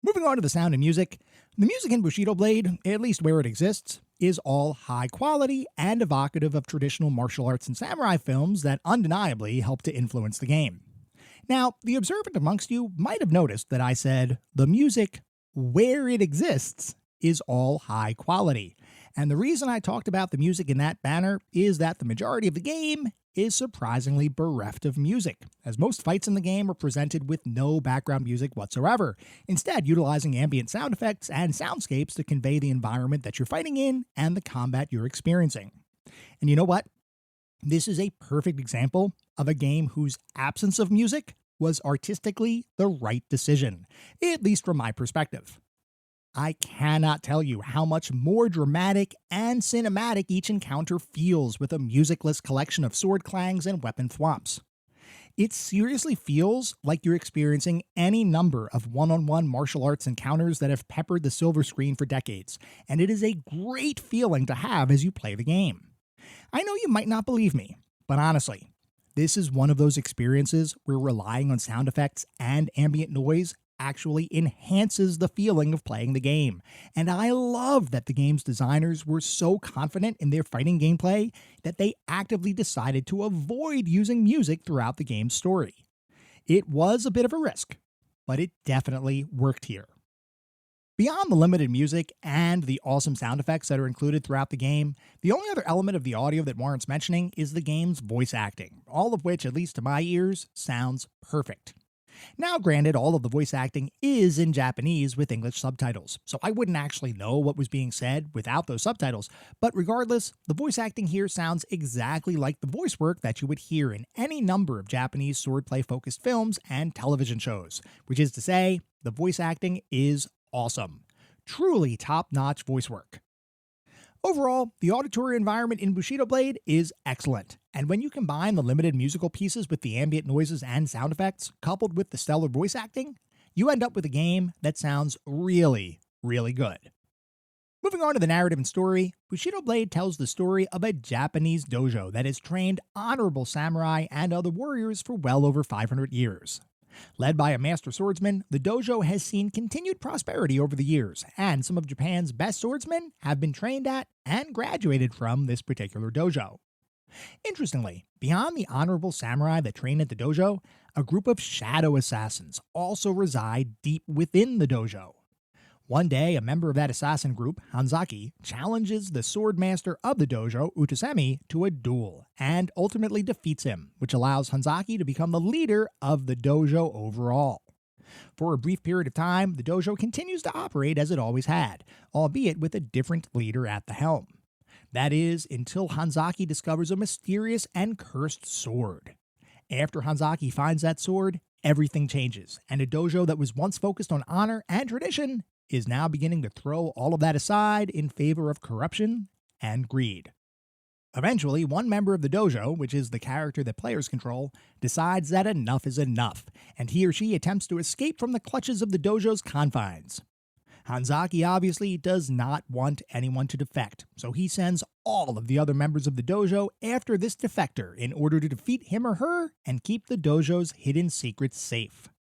Moving on to the sound and music, the music in Bushido Blade, at least where it exists, is all high quality and evocative of traditional martial arts and samurai films that undeniably help to influence the game. Now, the observant amongst you might have noticed that I said the music where it exists is all high quality. And the reason I talked about the music in that banner is that the majority of the game is surprisingly bereft of music, as most fights in the game are presented with no background music whatsoever, instead utilizing ambient sound effects and soundscapes to convey the environment that you're fighting in and the combat you're experiencing. And you know what? This is a perfect example of a game whose absence of music was artistically the right decision, at least from my perspective. I cannot tell you how much more dramatic and cinematic each encounter feels with a musicless collection of sword clangs and weapon thwomps. It seriously feels like you're experiencing any number of one-on-one martial arts encounters that have peppered the silver screen for decades, and it is a great feeling to have as you play the game. I know you might not believe me, but honestly, this is one of those experiences where relying on sound effects and ambient noise actually enhances the feeling of playing the game. And I love that the game's designers were so confident in their fighting gameplay that they actively decided to avoid using music throughout the game's story. It was a bit of a risk, but it definitely worked here. Beyond the limited music and the awesome sound effects that are included throughout the game, the only other element of the audio that warrants mentioning is the game's voice acting, all of which, at least to my ears, sounds perfect. Now, granted, all of the voice acting is in Japanese with English subtitles, so I wouldn't actually know what was being said without those subtitles, but regardless, the voice acting here sounds exactly like the voice work that you would hear in any number of Japanese swordplay-focused films and television shows, which is to say, the voice acting is awesome. Truly top-notch voice work. Overall, the auditory environment in Bushido Blade is excellent, and when you combine the limited musical pieces with the ambient noises and sound effects, coupled with the stellar voice acting, you end up with a game that sounds really, really good. Moving on to the narrative and story, Bushido Blade tells the story of a Japanese dojo that has trained honorable samurai and other warriors for well over 500 years. Led by a master swordsman, the dojo has seen continued prosperity over the years, and some of Japan's best swordsmen have been trained at and graduated from this particular dojo. Interestingly, beyond the honorable samurai that train at the dojo, a group of shadow assassins also reside deep within the dojo. One day, a member of that assassin group, Hanzaki, challenges the sword master of the dojo, Utasemi, to a duel, and ultimately defeats him, which allows Hanzaki to become the leader of the dojo overall. For a brief period of time, the dojo continues to operate as it always had, albeit with a different leader at the helm. That is, until Hanzaki discovers a mysterious and cursed sword. After Hanzaki finds that sword, everything changes, and a dojo that was once focused on honor and tradition is now beginning to throw all of that aside in favor of corruption and greed. Eventually, one member of the dojo, which is the character that players control, decides that enough is enough, and he or she attempts to escape from the clutches of the dojo's confines. Hanzaki obviously does not want anyone to defect, so he sends all of the other members of the dojo after this defector in order to defeat him or her and keep the dojo's hidden secrets safe.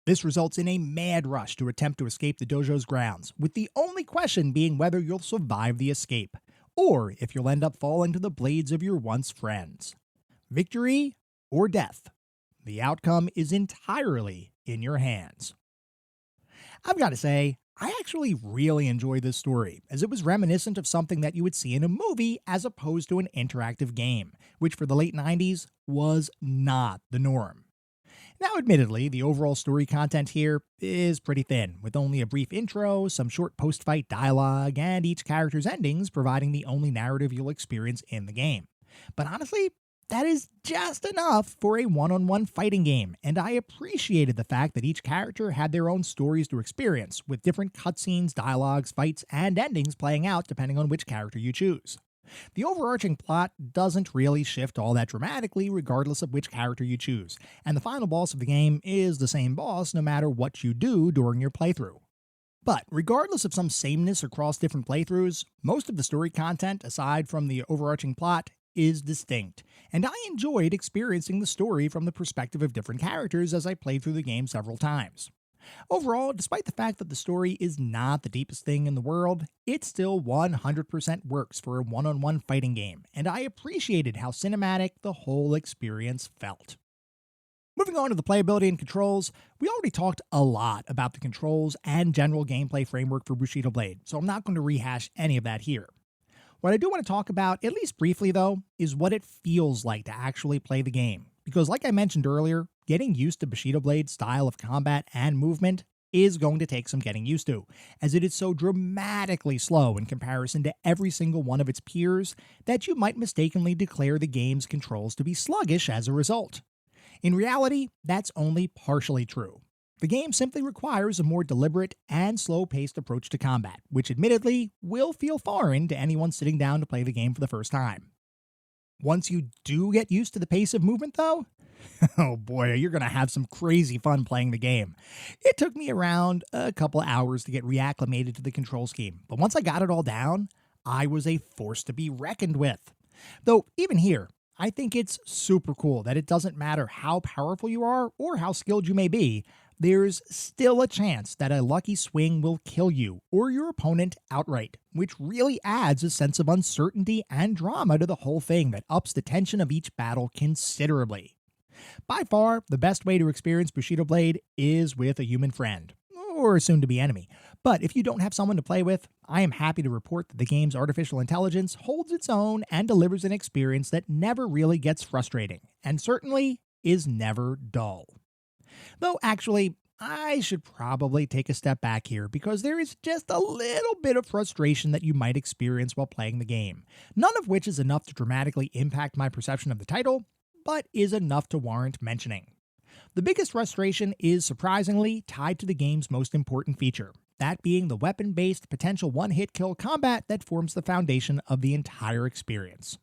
This results in a mad rush to attempt to escape the dojo's grounds, with the only question being whether you'll survive the escape, or if you'll end up falling to the blades of your once friends. Victory or death? The outcome is entirely in your hands. I've got to say, I actually really enjoyed this story, as it was reminiscent of something that you would see in a movie as opposed to an interactive game, which for the late 90s was not the norm. Now, admittedly, the overall story content here is pretty thin, with only a brief intro, some short post-fight dialogue, and each character's endings providing the only narrative you'll experience in the game. But honestly, that is just enough for a one-on-one fighting game, and I appreciated the fact that each character had their own stories to experience, with different cutscenes, dialogues, fights, and endings playing out depending on which character you choose. The overarching plot doesn't really shift all that dramatically regardless of which character you choose, and the final boss of the game is the same boss no matter what you do during your playthrough. But regardless of some sameness across different playthroughs, most of the story content, aside from the overarching plot, is distinct, and I enjoyed experiencing the story from the perspective of different characters as I played through the game several times. Overall, despite the fact that the story is not the deepest thing in the world, it still 100% works for a one-on-one fighting game, and I appreciated how cinematic the whole experience felt. Moving on to the playability and controls, we already talked a lot about the controls and general gameplay framework for Bushido Blade, so I'm not going to rehash any of that here. What I do want to talk about, at least briefly though, is what it feels like to actually play the game. Because like I mentioned earlier, getting used to Bushido Blade's style of combat and movement is going to take some getting used to, as it is so dramatically slow in comparison to every single one of its peers that you might mistakenly declare the game's controls to be sluggish as a result. In reality, that's only partially true. The game simply requires a more deliberate and slow-paced approach to combat, which admittedly will feel foreign to anyone sitting down to play the game for the first time. Once you do get used to the pace of movement though, oh boy, you're going to have some crazy fun playing the game. It took me around a couple hours to get reacclimated to the control scheme, but once I got it all down, I was a force to be reckoned with. Though even here, I think it's super cool that it doesn't matter how powerful you are or how skilled you may be, there's still a chance that a lucky swing will kill you or your opponent outright, which really adds a sense of uncertainty and drama to the whole thing that ups the tension of each battle considerably. By far, the best way to experience Bushido Blade is with a human friend, or a soon-to-be enemy. But if you don't have someone to play with, I am happy to report that the game's artificial intelligence holds its own and delivers an experience that never really gets frustrating, and certainly is never dull. Though actually, I should probably take a step back here because there is just a little bit of frustration that you might experience while playing the game, none of which is enough to dramatically impact my perception of the title, but is enough to warrant mentioning. The biggest frustration is surprisingly tied to the game's most important feature, that being the weapon-based potential one-hit kill combat that forms the foundation of the entire experience.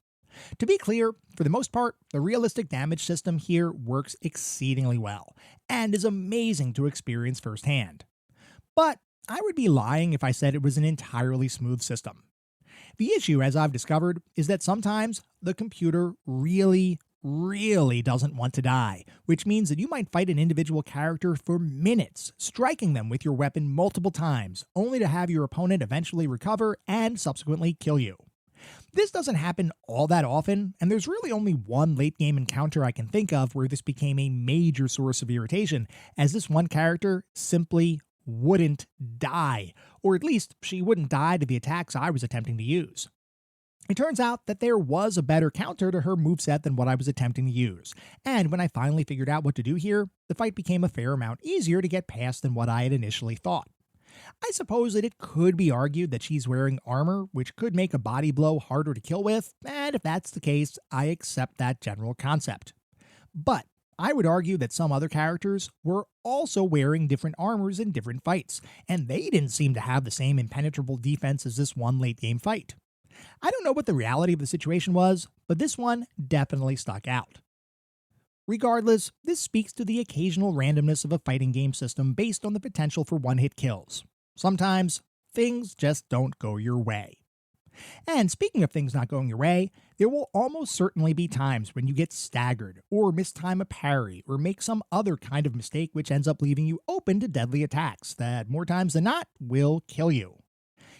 To be clear, for the most part, the realistic damage system here works exceedingly well, and is amazing to experience firsthand. But I would be lying if I said it was an entirely smooth system. The issue, as I've discovered, is that sometimes the computer really doesn't want to die, which means that you might fight an individual character for minutes, striking them with your weapon multiple times, only to have your opponent eventually recover and subsequently kill you. This doesn't happen all that often, and there's really only one late-game encounter I can think of where this became a major source of irritation, as this one character simply wouldn't die, or at least she wouldn't die to the attacks I was attempting to use. It turns out that there was a better counter to her moveset than what I was attempting to use, and when I finally figured out what to do here, the fight became a fair amount easier to get past than what I had initially thought. I suppose that it could be argued that she's wearing armor, which could make a body blow harder to kill with, and if that's the case, I accept that general concept. But I would argue that some other characters were also wearing different armors in different fights, and they didn't seem to have the same impenetrable defense as this one late-game fight. I don't know what the reality of the situation was, but this one definitely stuck out. Regardless, this speaks to the occasional randomness of a fighting game system based on the potential for one-hit kills. Sometimes, things just don't go your way. And speaking of things not going your way, there will almost certainly be times when you get staggered, or mistime a parry, or make some other kind of mistake which ends up leaving you open to deadly attacks that, more times than not, will kill you.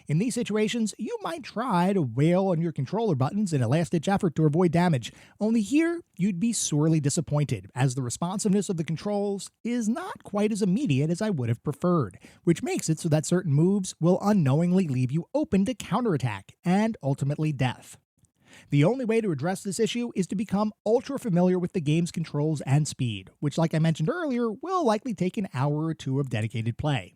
In these situations, you might try to wail on your controller buttons in a last-ditch effort to avoid damage, only here you'd be sorely disappointed, as the responsiveness of the controls is not quite as immediate as I would have preferred, which makes it so that certain moves will unknowingly leave you open to counterattack, and ultimately death. The only way to address this issue is to become ultra familiar with the game's controls and speed, which, like I mentioned earlier, will likely take an hour or two of dedicated play.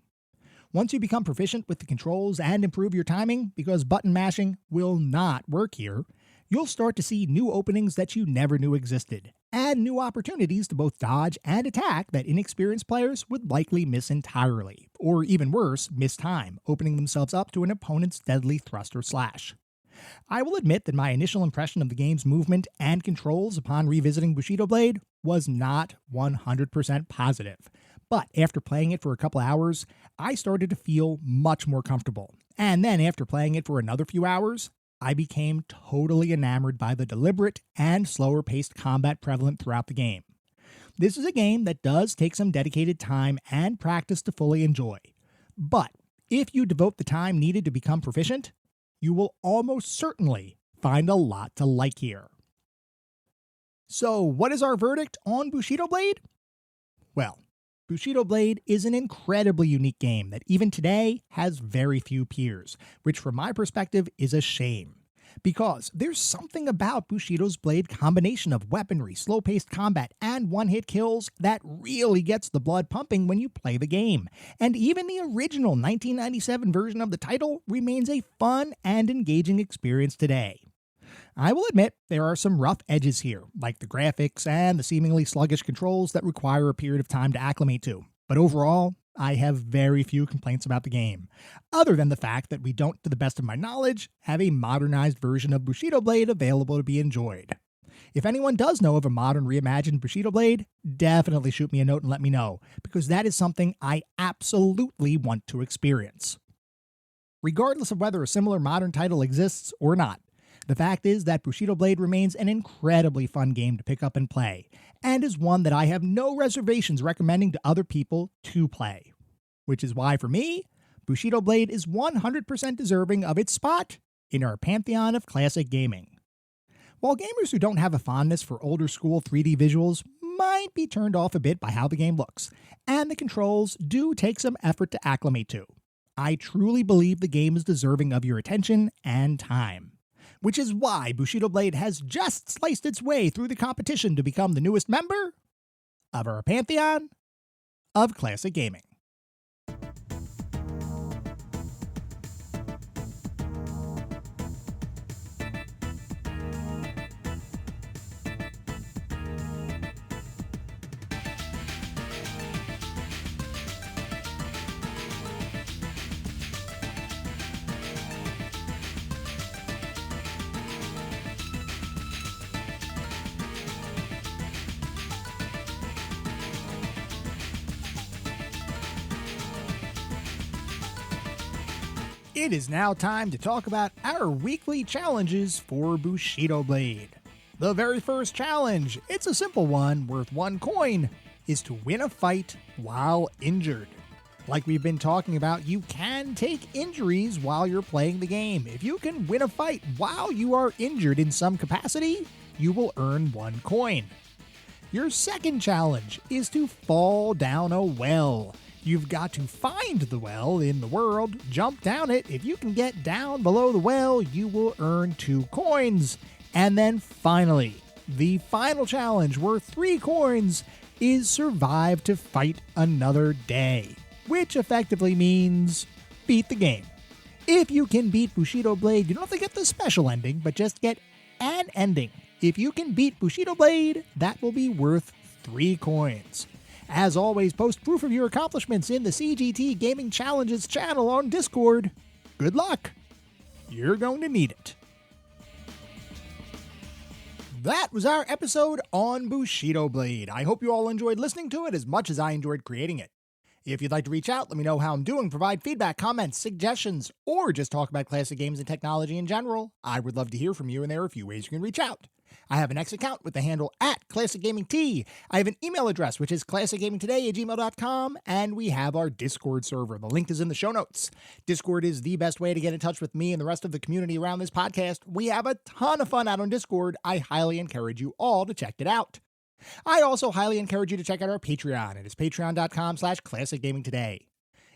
Once you become proficient with the controls and improve your timing, because button mashing will not work here, you'll start to see new openings that you never knew existed, and new opportunities to both dodge and attack that inexperienced players would likely miss entirely, or even worse, miss time, opening themselves up to an opponent's deadly thrust or slash. I will admit that my initial impression of the game's movement and controls upon revisiting Bushido Blade was not 100% positive. But after playing it for a couple hours, I started to feel much more comfortable. And then after playing it for another few hours, I became totally enamored by the deliberate and slower paced combat prevalent throughout the game. This is a game that does take some dedicated time and practice to fully enjoy. But if you devote the time needed to become proficient, you will almost certainly find a lot to like here. So what is our verdict on Bushido Blade? Well, Bushido Blade is an incredibly unique game that even today has very few peers, which from my perspective is a shame. Because there's something about Bushido's Blade combination of weaponry, slow-paced combat, and one-hit kills that really gets the blood pumping when you play the game. And even the original 1997 version of the title remains a fun and engaging experience today. I will admit there are some rough edges here, like the graphics and the seemingly sluggish controls that require a period of time to acclimate to. But overall, I have very few complaints about the game, other than the fact that we don't, to the best of my knowledge, have a modernized version of Bushido Blade available to be enjoyed. If anyone does know of a modern reimagined Bushido Blade, definitely shoot me a note and let me know, because that is something I absolutely want to experience. Regardless of whether a similar modern title exists or not, the fact is that Bushido Blade remains an incredibly fun game to pick up and play, and is one that I have no reservations recommending to other people to play. Which is why, for me, Bushido Blade is 100% deserving of its spot in our pantheon of classic gaming. While gamers who don't have a fondness for older school 3D visuals might be turned off a bit by how the game looks, and the controls do take some effort to acclimate to, I truly believe the game is deserving of your attention and time. Which is why Bushido Blade has just sliced its way through the competition to become the newest member of our pantheon of classic gaming. It is now time to talk about our weekly challenges for Bushido Blade. The very first challenge, it's a simple one worth 1 coin, is to win a fight while injured. Like we've been talking about, you can take injuries while you're playing the game. If you can win a fight while you are injured in some capacity, you will earn 1 coin. Your second challenge is to fall down a well. You've got to find the well in the world, jump down it. If you can get down below the well, you will earn 2 coins. And then finally, the final challenge worth 3 coins is survive to fight another day, which effectively means beat the game. If you can beat Bushido Blade, you don't have to get the special ending, but just get an ending. If you can beat Bushido Blade, that will be worth 3 coins. As always, post proof of your accomplishments in the CGT Gaming Challenges channel on Discord. Good luck! You're going to need it. That was our episode on Bushido Blade. I hope you all enjoyed listening to it as much as I enjoyed creating it. If you'd like to reach out, let me know how I'm doing, provide feedback, comments, suggestions, or just talk about classic games and technology in general. I would love to hear from you, and there are a few ways you can reach out. I have an X account with the handle @ClassicGamingT. I have an email address, which is classicgamingtoday@gmail.com, and we have our Discord server. The link is in the show notes. Discord is the best way to get in touch with me and the rest of the community around this podcast. We have a ton of fun out on Discord. I highly encourage you all to check it out. I also highly encourage you to check out our Patreon. It is patreon.com/ClassicGamingToday.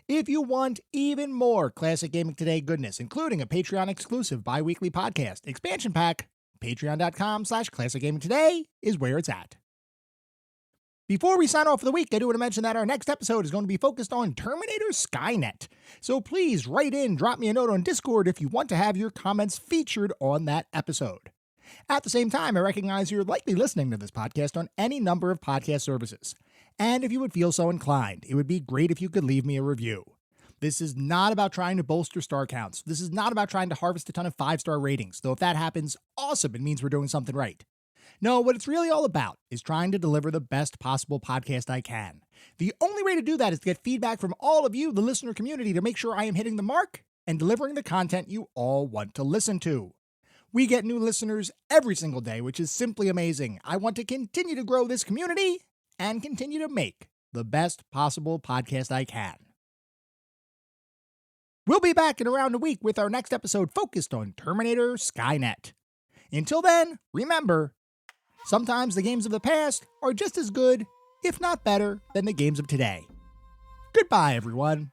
If you want even more Classic Gaming Today goodness, including a Patreon-exclusive bi-weekly podcast expansion pack, patreon.com/ClassicGamingToday is where it's at. Before we sign off for the week, I do want to mention that our next episode is going to be focused on Terminator Skynet. So please write in, drop me a note on Discord if you want to have your comments featured on that episode. At the same time, I recognize you're likely listening to this podcast on any number of podcast services. And if you would feel so inclined, it would be great if you could leave me a review. This is not about trying to bolster star counts. This is not about trying to harvest a ton of 5-star ratings, though if that happens, awesome, it means we're doing something right. No, what it's really all about is trying to deliver the best possible podcast I can. The only way to do that is to get feedback from all of you, the listener community, to make sure I am hitting the mark and delivering the content you all want to listen to. We get new listeners every single day, which is simply amazing. I want to continue to grow this community and continue to make the best possible podcast I can. We'll be back in around a week with our next episode focused on Terminator Skynet. Until then, remember, sometimes the games of the past are just as good, if not better, than the games of today. Goodbye, everyone.